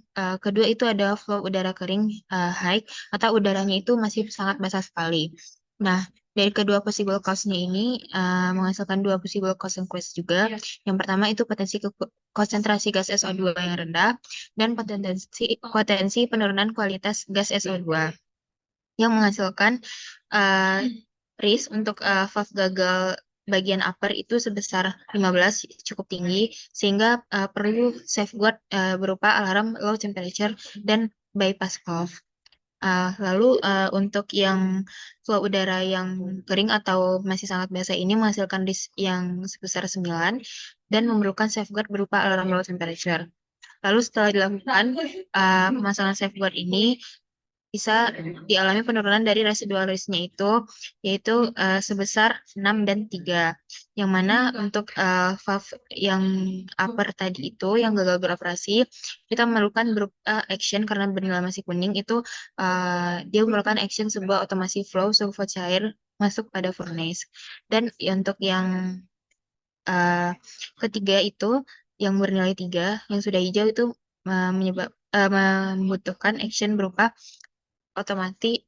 kedua itu ada flow udara kering high atau udaranya itu masih sangat basah sekali. Nah, dari kedua possible cause-nya ini menghasilkan dua possible consequence juga. Yang pertama itu konsentrasi gas SO2 yang rendah dan potensi penurunan kualitas gas SO2 yang menghasilkan risk untuk valve gagal bagian upper itu sebesar 15 cukup tinggi sehingga perlu safeguard berupa alarm low temperature dan bypass valve. Lalu untuk yang flow udara yang kering atau masih sangat basah ini menghasilkan risk yang sebesar 9 dan memerlukan safeguard berupa alarm low temperature. Lalu setelah dilakukan pemasangan safeguard ini bisa dialami penurunan dari residual risk-nya itu yaitu sebesar 6 dan 3. Yang mana untuk valve yang upper tadi itu yang gagal beroperasi, kita memerlukan action karena bernilai masih kuning itu dia memerlukan action sebuah otomasi flow sulfur cair masuk pada furnace. Dan untuk yang ketiga itu yang bernilai 3 yang sudah hijau itu membutuhkan action berupa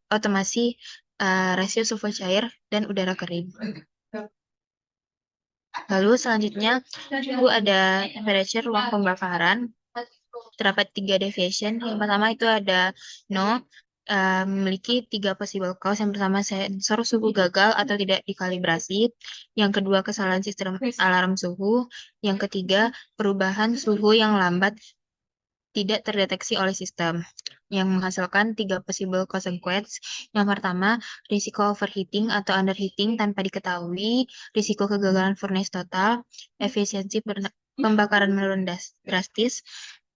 otomasi rasio sulfur cair dan udara kering. Lalu selanjutnya itu ada temperature ruang pembakaran. terdapat 3 deviation. Yang pertama itu ada no, memiliki 3 possible cause. Yang pertama, sensor suhu gagal atau tidak dikalibrasi. Yang kedua, kesalahan sistem alarm suhu. Yang ketiga, perubahan suhu yang lambat tidak terdeteksi oleh sistem, yang menghasilkan 3 possible consequence. Yang pertama, risiko overheating atau underheating tanpa diketahui, risiko kegagalan furnace total, efisiensi pembakaran menurun drastis,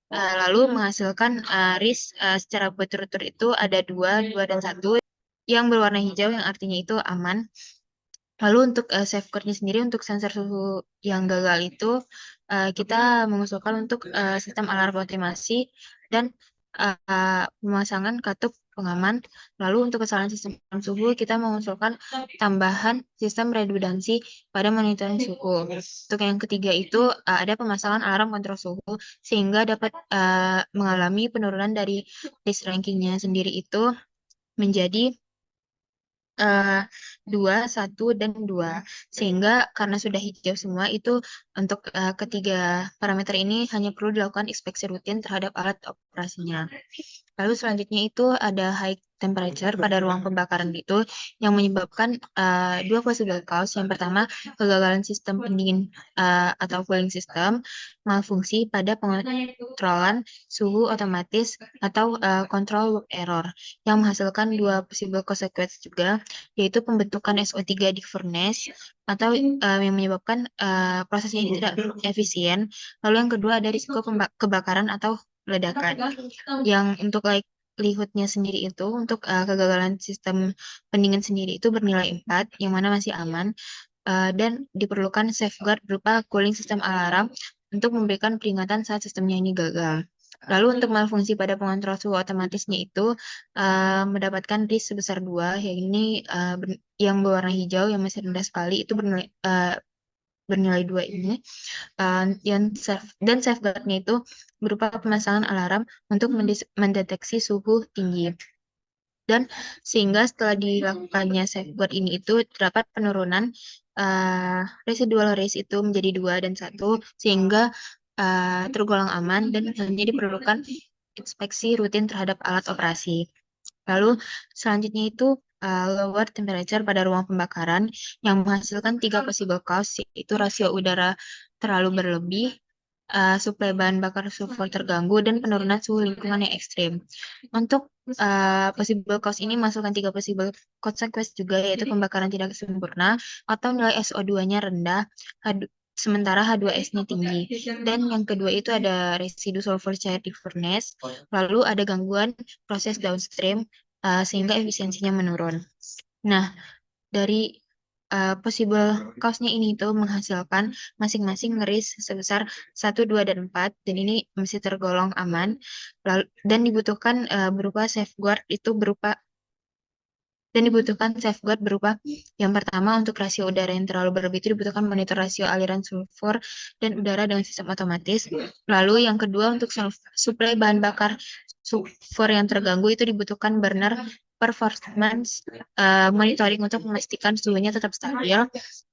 lalu menghasilkan risk secara berturut-turut itu ada 2 dan 1, yang berwarna hijau yang artinya itu aman. Lalu untuk safeguardnya sendiri, untuk sensor suhu yang gagal itu kita mengusulkan untuk sistem alarm otomasi dan pemasangan katup pengaman. Lalu untuk kesalahan sistem alarm suhu, kita mengusulkan tambahan sistem redundansi pada monitoring suhu. Untuk yang ketiga itu ada pemasangan alarm kontrol suhu sehingga dapat mengalami penurunan dari list rankingnya sendiri itu menjadi 2, 1, dan 2. Sehingga karena sudah hijau semua itu untuk ketiga parameter ini hanya perlu dilakukan inspeksi rutin terhadap alat operasinya. Lalu selanjutnya itu ada high temperature pada ruang pembakaran itu yang menyebabkan 2 possible cause. Yang pertama, kegagalan sistem pendingin atau cooling system, malfungsi pada pengontrolan suhu otomatis atau control loop error, yang menghasilkan 2 possible consequence juga, yaitu pembentukan SO3 di furnace atau yang menyebabkan prosesnya ini tidak efisien. Lalu yang kedua ada risiko kebakaran atau ledakan. Yang untuk likelihood-nya sendiri itu untuk kegagalan sistem pendingin sendiri itu bernilai 4, yang mana masih aman, dan diperlukan safeguard berupa cooling sistem alarm untuk memberikan peringatan saat sistemnya ini gagal. Lalu untuk malfungsi pada pengontrol suhu otomatisnya itu mendapatkan risk sebesar 2, yakni yang berwarna hijau yang masih rendah sekali itu bernilai 2 ini. Dan safeguardnya itu berupa pemasangan alarm untuk mendeteksi suhu tinggi. Dan sehingga setelah dilakukannya safeguard ini itu terdapat penurunan residual risk itu menjadi 2 dan 1, sehingga tergolong aman dan hanya diperlukan inspeksi rutin terhadap alat operasi. Lalu selanjutnya itu lower temperature pada ruang pembakaran yang menghasilkan 3 possible cause, yaitu rasio udara terlalu berlebih, suplai bahan bakar sulfur terganggu, dan penurunan suhu lingkungan yang ekstrim. Untuk possible cause ini masukkan 3 possible consequence juga, yaitu pembakaran tidak sempurna atau nilai SO2-nya rendah, sementara H2S-nya tinggi. Dan yang kedua itu ada residu sulfur cair di furnace, lalu ada gangguan proses downstream sehingga efisiensinya menurun. Nah, dari possible cause-nya ini tuh menghasilkan masing-masing risk sebesar 1, 2, dan 4, dan ini masih tergolong aman. Lalu, dan dibutuhkan safeguard berupa yang pertama, untuk rasio udara yang terlalu berlebih itu dibutuhkan monitor rasio aliran sulfur dan udara dengan sistem otomatis. Lalu yang kedua, untuk suplai bahan bakar sulfur yang terganggu itu dibutuhkan burner performance monitoring untuk memastikan suhunya tetap stabil.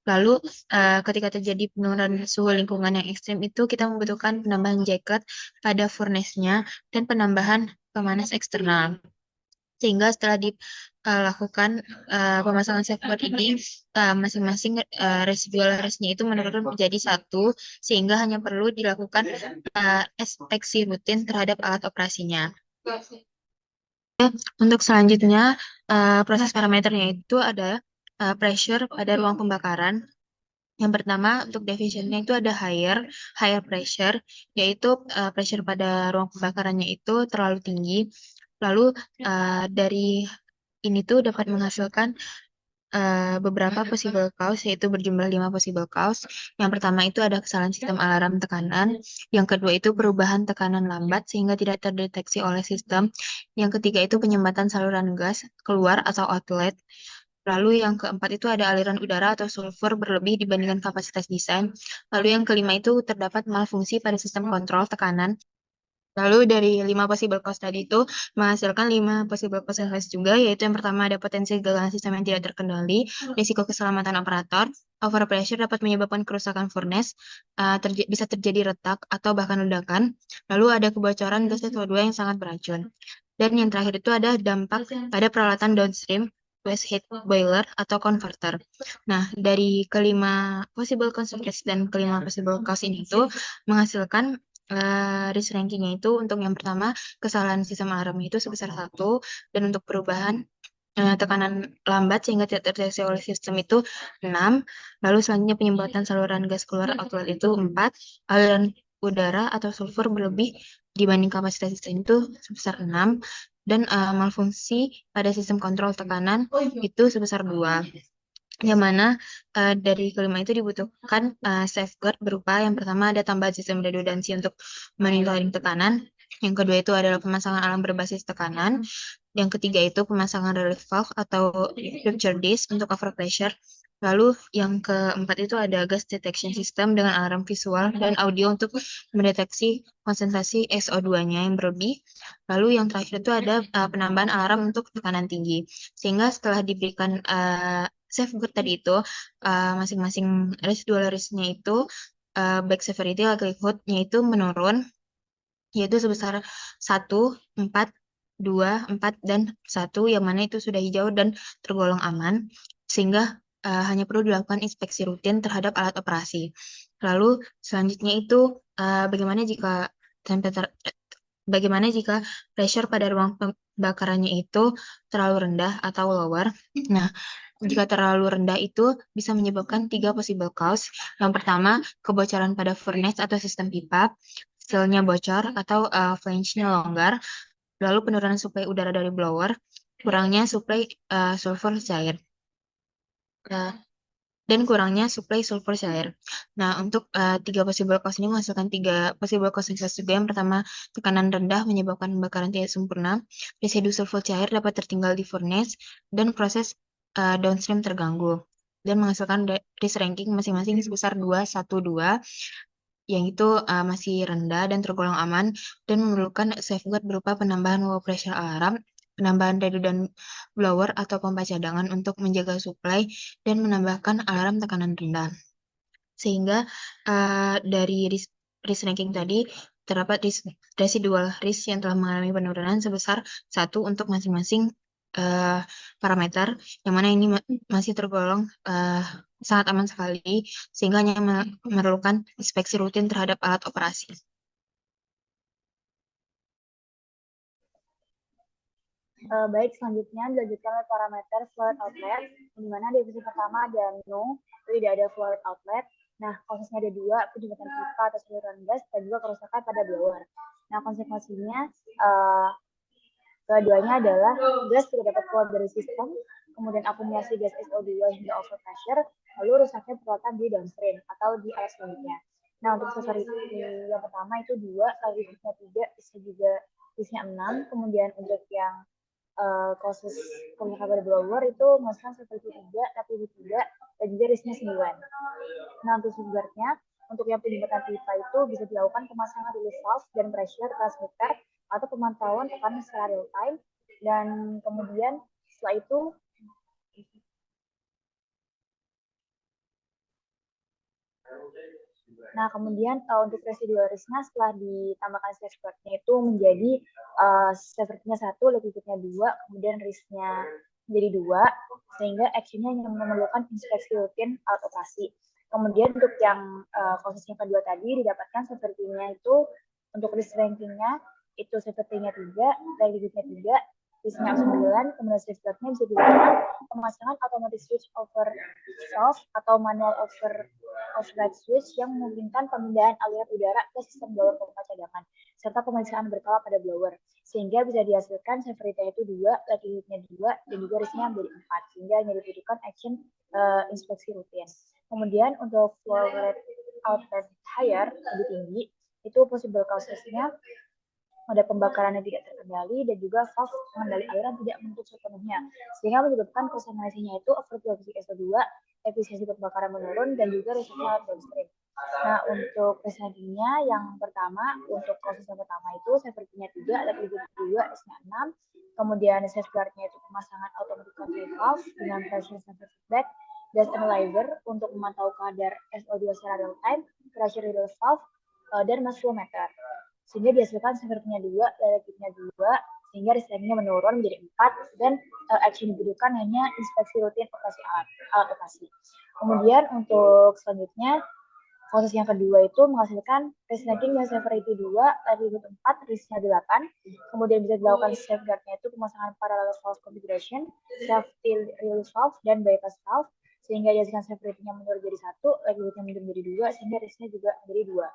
Lalu ketika terjadi penurunan suhu lingkungan yang ekstrim itu kita membutuhkan penambahan jacket pada furnace-nya dan penambahan pemanas eksternal. Sehingga setelah dilakukan pemasangan safeguard ini, masing-masing residual risk-nya itu menurun menjadi 1, sehingga hanya perlu dilakukan inspeksi rutin terhadap alat operasinya. Untuk selanjutnya, proses parameternya itu ada pressure pada ruang pembakaran. Yang pertama, untuk deviation-nya itu ada higher pressure, yaitu pressure pada ruang pembakarannya itu terlalu tinggi. Lalu dari ini tuh dapat menghasilkan beberapa possible cause, yaitu berjumlah 5 possible cause. Yang pertama itu ada kesalahan sistem alarm tekanan. Yang kedua itu perubahan tekanan lambat sehingga tidak terdeteksi oleh sistem. Yang ketiga itu penyumbatan saluran gas keluar atau outlet. Lalu yang keempat itu ada aliran udara atau sulfur berlebih dibandingkan kapasitas desain. Lalu yang kelima itu terdapat malfungsi pada sistem kontrol tekanan. Lalu dari 5 possible cause tadi itu menghasilkan 5 possible consequence juga, yaitu yang pertama ada potensi kegagalan sistem yang tidak terkendali, risiko keselamatan operator, overpressure dapat menyebabkan kerusakan furnace, bisa terjadi retak atau bahkan ledakan, lalu ada kebocoran gas CO2 yang sangat beracun. Dan yang terakhir itu ada dampak pada peralatan downstream, waste heat boiler atau converter. Nah, dari kelima possible consequence dan kelima possible cause ini itu menghasilkan risk rankingnya itu untuk yang pertama kesalahan sistem alarmnya itu sebesar 1 dan untuk perubahan tekanan lambat sehingga tidak terdeteksi oleh sistem itu 6. Lalu selanjutnya penyumbatan saluran gas keluar outlet itu 4. Aliran udara atau sulfur berlebih dibanding kapasitas sistem itu sebesar 6 dan malfungsi pada sistem kontrol tekanan itu sebesar 2. Yang mana dari kelima itu dibutuhkan safeguard berupa yang pertama ada tambahan sistem redundansi untuk monitoring tekanan. Yang kedua itu adalah pemasangan alarm berbasis tekanan. Yang ketiga itu pemasangan relief valve atau rupture disc untuk overpressure. Lalu yang keempat itu ada gas detection system dengan alarm visual dan audio untuk mendeteksi konsentrasi SO2-nya yang berlebih. Lalu yang terakhir itu ada penambahan alarm untuk tekanan tinggi. Sehingga setelah diberikan safeguard tadi itu masing-masing residual risk-nya itu back severity likelihood-nya itu menurun yaitu sebesar 1, 4, 2, 4, dan 1 yang mana itu sudah hijau dan tergolong aman sehingga hanya perlu dilakukan inspeksi rutin terhadap alat operasi. Lalu selanjutnya itu bagaimana jika pressure pada ruang pembakarannya itu terlalu rendah atau lower. Nah, jika terlalu rendah itu bisa menyebabkan 3 possible cause. Yang pertama, kebocoran pada furnace atau sistem pipa, sealnya bocor atau flange-nya longgar, lalu penurunan suplai udara dari blower, kurangnya suplai sulfur cair. Dan kurangnya suplai sulfur cair. Nah, untuk 3 possible cause ini menghasilkan 3 possible consequences juga. Yang pertama, tekanan rendah menyebabkan pembakaran tidak sempurna, residu sulfur cair dapat tertinggal di furnace, dan proses downstream terganggu. Dan menghasilkan risk ranking masing-masing sebesar 2, 1, 2, yang itu masih rendah dan tergolong aman, dan memerlukan safeguard berupa penambahan low pressure alarm, penambahan redundant blower atau pompa cadangan untuk menjaga suplai, dan menambahkan alarm tekanan rendah. Sehingga dari risk ranking tadi terdapat residual risk yang telah mengalami penurunan sebesar 1 untuk masing-masing parameter, yang mana ini masih tergolong sangat aman sekali, sehingga hanya memerlukan inspeksi rutin terhadap alat operasi. Baik, selanjutnya dilanjutkan oleh parameter fluid outlet, di mana definisi pertama ada no, itu tidak ada fluid outlet. Nah, konsepnya ada 2, penyumbatan pipa atau saluran gas, dan juga kerusakan pada blower. Nah, konsekuensinya keduanya adalah gas tidak dapat keluar dari sistem, kemudian akumulasi gas SO2 hingga overpressure, lalu rusaknya peralatan di downstream atau di alat selanjutnya. Nah, untuk severity yang pertama itu 2, lalu risknya 3, bisa juga risknya 6, kemudian untuk yang kasus kerusakan pada blower itu menghasilkan severity 3, tapi 3, dan juga risknya 9. Nah, untuk safeguardnya, untuk yang penyumbatan pipa itu bisa dilakukan pemasangan release valve dan pressure transmitter atau pemantauan tekanan secara real time, dan kemudian setelah itu untuk residual risknya setelah ditambahkan safeguardnya itu menjadi safeguardnya 1, liquidnya 2, kemudian risknya menjadi 2, sehingga actionnya yang memerlukan inspeksi rutin alat operasi. Kemudian untuk yang kasusnya kedua tadi didapatkan sepertinya itu untuk risk rankingnya itu sepertinya 3, liquidnya 3, risknya 9, kemudian safeguardnya bisa dilakukan pemasangan automatic switch over valve atau manual override switch yang memungkinkan pemindahan aliran udara ke sistem blower pompa cadangan, serta pemeriksaan berkala pada blower, sehingga bisa dihasilkan severity itu 2, liquidnya 2, dan juga risknya menjadi 4, sehingga hanya dibutuhkan action inspeksi rutin. Kemudian untuk flow rate outlet higher, lebih tinggi, itu possible causesnya ada pembakaran yang tidak terkendali dan juga valve pengendali aliran tidak menutup sepenuhnya, sehingga menyebabkan konsentrasinya itu overproduksi SO2, efisiensi pembakaran menurun, dan juga risiko downstream. Nah, untuk selanjutnya yang pertama, untuk proses yang pertama itu severity-nya 3, likelihood 2, risk-nya 6. Kemudian safeguard-nya itu pemasangan automatic control valve dengan pressure sensor feedback, gas analyzer untuk memantau kadar SO2 secara real time, pressure reader valve, dan mass flow meter. Sehingga dihasilkan severity-nya 2, likelihood-nya 2, sehingga risk-nya menurun menjadi 4, dan action dibutuhkan hanya inspeksi rutin operasi alat operasi. Kemudian untuk selanjutnya, proses yang kedua itu menghasilkan risk ranking yang severity 2, likelihood 4, risknya 8. Kemudian bisa dilakukan safeguard-nya itu pemasangan parallel valve configuration, safety release valve, dan bypass valve. Sehingga dihasilkan severity-nya menurun jadi 1, likelihood-nya menurun jadi 2, sehingga risknya juga menjadi 2.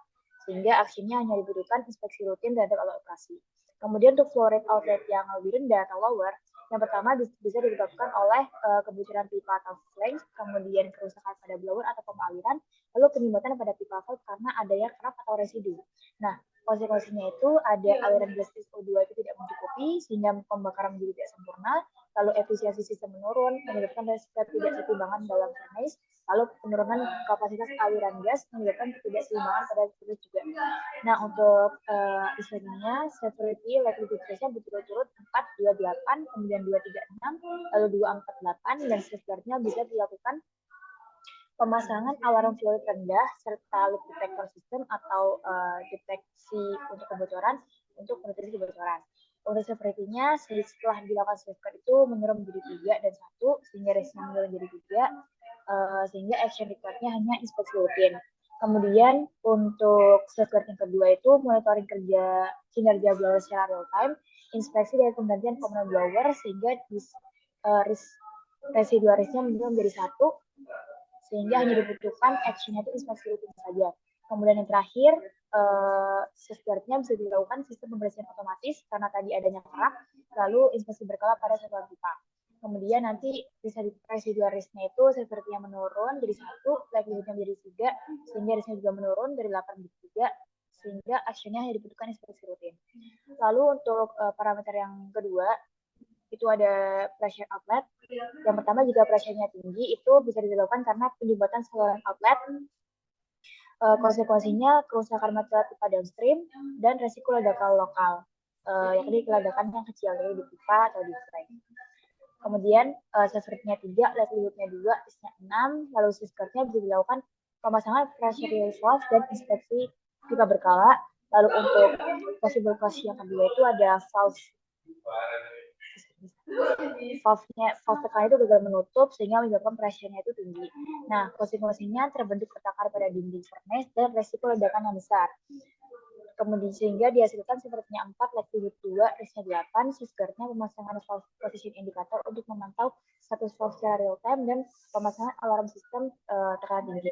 Sehingga aksinya hanya dibutuhkan inspeksi rutin terhadap alat operasi. Kemudian untuk flow rate outlet yang lebih rendah atau lower, yang pertama bisa disebabkan oleh kebocoran pipa atau flange, kemudian kerusakan pada blower atau pump aliran, lalu penyumbatan pada pipa valve karena adanya kerak atau residu. Nah, konsekuensinya itu ada aliran gas SO2 itu tidak mencukupi sehingga pembakaran menjadi tidak sempurna, lalu efisiensi sistem menurun, menyebabkan ketidaksetimbangan dalam furnace, lalu penurunan kapasitas aliran gas menyebabkan ketidakseimbangan pada furnace juga. Nah, untuk istilahnya severity likelihood ratio berturut-turut 4, 2, 8, kemudian 2, 3, 6, lalu 2, 4, 8, dan safeguard-nya bisa dilakukan pemasangan alarm flow rate rendah serta leak detector system atau deteksi untuk kebocoran untuk mendeteksi kebocoran. Untuk severity-nya setelah dilakukan safeguard itu menurun menjadi 3 dan 1 sehingga risknya menurun menjadi 3 sehingga action required-nya hanya inspeksi rutin. Kemudian untuk safeguard yang kedua itu monitoring kinerja blower secara real time, inspeksi dan penggantian komponen blower sehingga residual risknya menurun menjadi 1 sehingga hanya dibutuhkan actionnya itu inspeksi rutin saja. Kemudian yang terakhir, safeguard-nya bisa dilakukan sistem pembersihan otomatis karena tadi adanya kerak, lalu inspeksi berkala pada satuan pipa. Kemudian nanti bisa residual risk-nya itu severity-nya menurun jadi 1, likelihood-nya menjadi 3, sehingga risk-nya juga menurun dari 8 menjadi 3, sehingga actionnya hanya dibutuhkan inspeksi rutin. Lalu untuk parameter yang kedua, itu ada pressure outlet. Yang pertama, jika pressure-nya tinggi, itu bisa disebabkan karena penyumbatan saluran outlet. Konsekuensinya kerusakan material pipa downstream dan resiko ledakan lokal, yakni ledakan yang kecil dari di pipa atau di flange. Kemudian severity-nya 3, likelihood-nya 2, risk-nya 6, lalu safeguard-nya bisa dilakukan pemasangan pressure release valve dan inspeksi pipa berkala. Lalu untuk possible cause yang kedua itu ada valve tekan itu gagal menutup sehingga menyebabkan pressure-nya itu tinggi. Nah, konsekuensinya terbentuk retakan pada dinding furnace dan resiko ledakan yang besar. Kemudian sehingga dihasilkan severity-nya 4, likelihood 2, risk-nya 8, safeguard-nya pemasangan valve position indicator untuk memantau status valve secara real time dan pemasangan alarm sistem tekanan tinggi.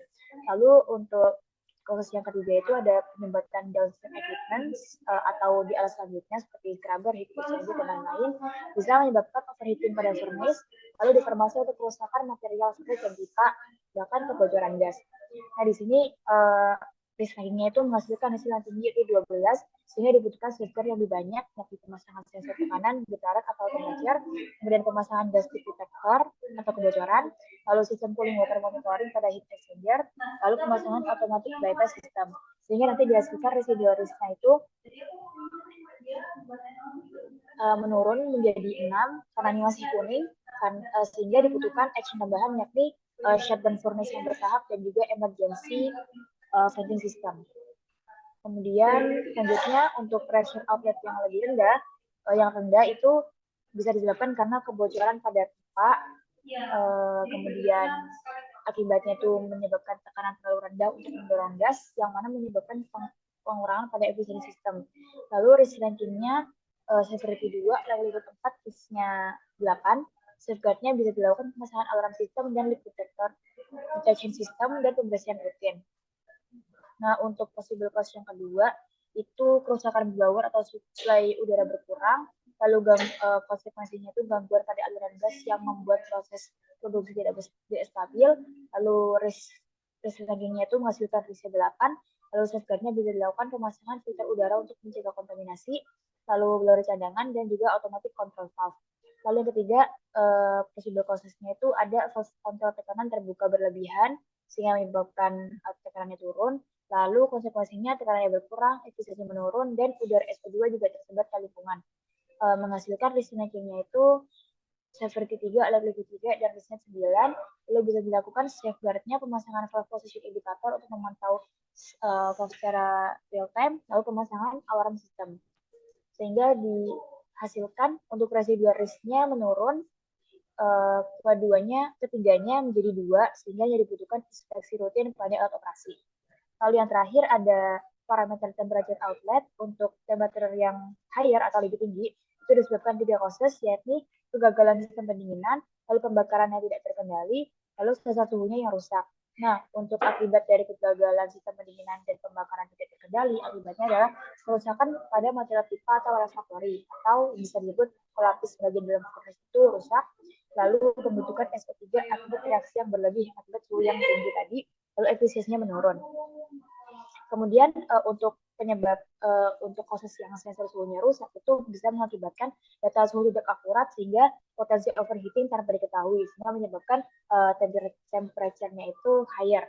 Lalu untuk proses yang ketiga itu ada penyumbatan downstream equipment atau di alat selanjutnya seperti scrubber, heat exchanger, dan lain-lain bisa menyebabkan overheating pada furnace, lalu deformasi atau kerusakan material furnace dan pipa, bahkan kebocoran gas. Nah, di sini risk ranking-nya itu menghasilkan hasil yang tinggi yaitu 12, sehingga dibutuhkan safeguard yang lebih banyak, yakni pemasangan sensor tekanan, getaran atau temperature, kemudian pemasangan gas detector atau kebocoran, lalu sistem cooling water monitoring pada heat exchanger, lalu pemasangan automatic bypass system, sehingga nanti dihasilkan residual risk-nya itu menurun menjadi 6 karena ini masih kuning, sehingga dibutuhkan action tambahan yakni shutdown furnace yang bertahap dan juga emergency venting system. Kemudian selanjutnya untuk pressure outlet yang lebih rendah, yang rendah itu bisa disebabkan karena kebocoran pada pipa, kemudian akibatnya itu menyebabkan tekanan terlalu rendah untuk mendorong gas, yang mana menyebabkan pengurangan pada efisiensi sistem. Lalu risk ranking-nya severity 2, likelihood 4, risk-nya 8, safeguard-nya bisa dilakukan pemasangan alarm sistem dan leak detector detection system dan pembersihan rutin. Nah, untuk possible cause yang kedua, itu kerusakan blower atau suplai udara berkurang, lalu konsekuensinya itu gangguan pada aliran gas yang membuat proses produksi tidak stabil, lalu risk ranking-nya itu menghasilkan risk 8, lalu safeguard-nya bisa dilakukan pemasangan filter udara untuk mencegah kontaminasi, lalu blower cadangan, dan juga automatic control valve. Lalu yang ketiga, possible causes-nya itu ada valve kontrol tekanan terbuka berlebihan, sehingga menyebabkan tekanannya turun. Lalu konsekuensinya tekanannya berkurang, efisiensi menurun, dan udara SO2 juga tersebar ke lingkungan. Menghasilkan risiko kimia itu severity 3, liability 3, dan risk 9. Lalu bisa dilakukan safeguard-nya pemasangan valve position indicator untuk memantau valve secara real time, lalu pemasangan alarm system. Sehingga dihasilkan untuk residual risk-nya menurun, ketiganya menjadi 2, sehingga dibutuhkan inspeksi rutin pada alat operasi. Lalu yang terakhir ada parameter temperature outlet. Untuk temperature yang higher atau lebih tinggi, itu disebabkan 3 causes, yakni kegagalan sistem pendinginan, lalu pembakaran yang tidak terkendali, lalu sensor suhunya yang rusak. Nah, untuk akibat dari kegagalan sistem pendinginan dan pembakaran tidak terkendali, akibatnya adalah kerusakan pada material pipa atau refraktori, atau bisa disebut pelapis bagian dalam furnace itu rusak, lalu membutuhkan SO3 akibat reaksi yang berlebih akibat suhu yang tinggi tadi, lalu efisiensinya menurun. Kemudian untuk penyebab untuk proses yang sensor suhunya rusak itu bisa mengakibatkan data suhu tidak akurat sehingga potensi overheating tanpa diketahui, sehingga menyebabkan temperature-nya itu higher.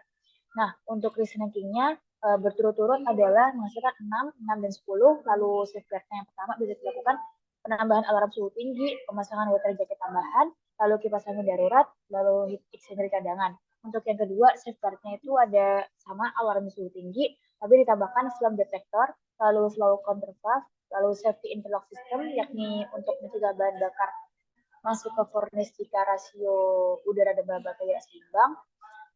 Nah, untuk risk rankingnya berturut-turut adalah menghasilkan 6, 6 dan 10. Lalu safeguard-nya yang pertama bisa dilakukan penambahan alarm suhu tinggi, pemasangan water jacket tambahan, lalu kipas angin darurat, lalu heat exchanger cadangan. Untuk yang kedua, safeguard-nya itu ada sama alarm suhu tinggi, tapi ditambahkan flame detector, lalu flow control valve, lalu safety interlock system, yakni untuk mencegah bahan bakar masuk ke furnace jika rasio udara dan bahan bakar tidak seimbang.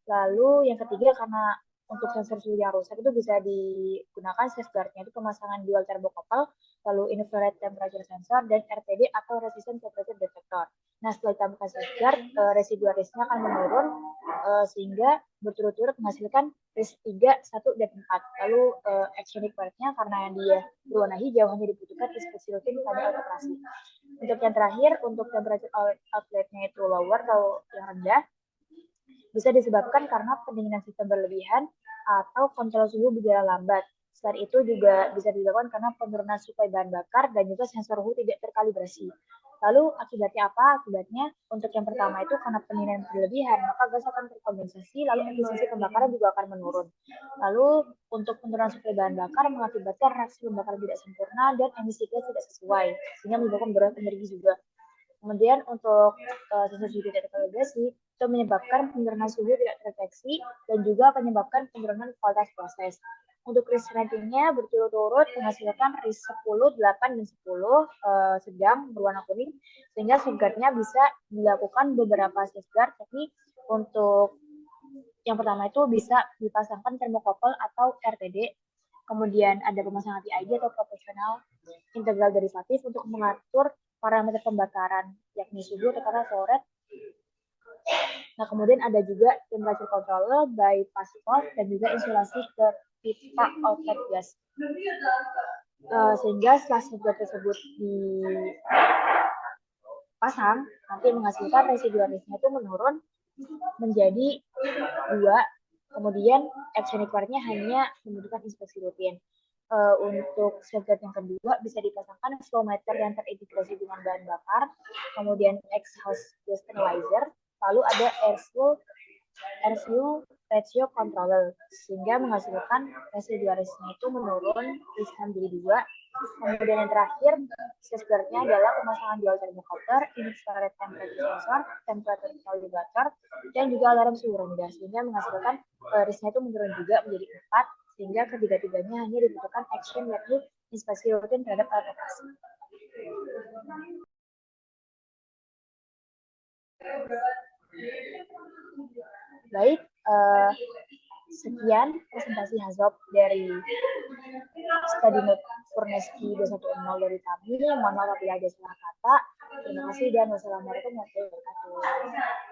Lalu yang ketiga, karena untuk sensor suhu yang rusak itu bisa digunakan safeguard-nya itu pemasangan dual thermocouple, lalu infrared temperature sensor, dan RTD atau resistant temperature detector. Nah, setelah ditambahkan safeguard, residual risk-nya akan menurun sehingga berturut-turut menghasilkan risk 3, 1, dan 4. Lalu action required-nya karena yang dia berwarna hijau hanya dibutuhkan inspeksi rutin pada alat operasi. Untuk yang terakhir, untuk temperature outlet-nya itu lower atau yang rendah, bisa disebabkan karena pendinginan sistem berlebihan atau kontrol suhu berjalan lambat. Selain itu juga bisa dilakukan karena penurunan suplai bahan bakar dan juga sensor suhu tidak terkalibrasi. Lalu akibatnya apa? Akibatnya untuk yang pertama itu karena pendinginan berlebihan, maka gas akan terkondensasi, lalu efisiensi pembakaran juga akan menurun. Lalu untuk penurunan suplai bahan bakar mengakibatkan reaksi pembakaran tidak sempurna dan emisi gas tidak sesuai, sehingga menyebabkan boros energi juga. Kemudian untuk sensor suhu tidak terkalibrasi itu menyebabkan penurunan suhu tidak terdeteksi dan juga menyebabkan penurunan kualitas proses. Untuk risk rankingnya berturut-turut menghasilkan risk 10, 8, dan 10 sedang berwarna kuning, sehingga safeguard-nya bisa dilakukan beberapa safeguard, yakni untuk yang pertama itu bisa dipasangkan thermocouple atau RTD, kemudian ada pemasangan PID atau proporsional integral derivatif untuk mengatur parameter pembakaran, yakni suhu, tekanan, flow rate. Nah, kemudian ada juga temperature controller by passive valve dan juga insulasi ke pipa outlet gas. Sehingga setelah safeguard tersebut dipasang, nanti menghasilkan residual risk-nya itu menurun menjadi 2. Kemudian action required-nya hanya membutuhkan inspeksi rutin. Untuk safeguard yang kedua bisa dipasangkan flow meter yang terintegrasi dengan bahan bakar, kemudian exhaust gas analyzer, lalu ada air flow ratio controller, sehingga menghasilkan residual risk-nya itu menurun, risk-nya menjadi 2. Kemudian yang terakhir, safeguard-nya adalah pemasangan dual thermocouple, infrared temperature sensor, temperature calibrator, dan juga alarm suhu rendah, sehingga menghasilkan risk-nya itu menurun juga menjadi 4, sehingga ketiga-tiganya hanya dibutuhkan action, yakni inspeksi rutin terhadap alat operasi. Baik, sekian presentasi HAZOP dari Study Note Furnace 210 dari kami. Mohon maaf apabila ada salah kata. Terima kasih dan wassalamualaikum warahmatullahi wabarakatuh.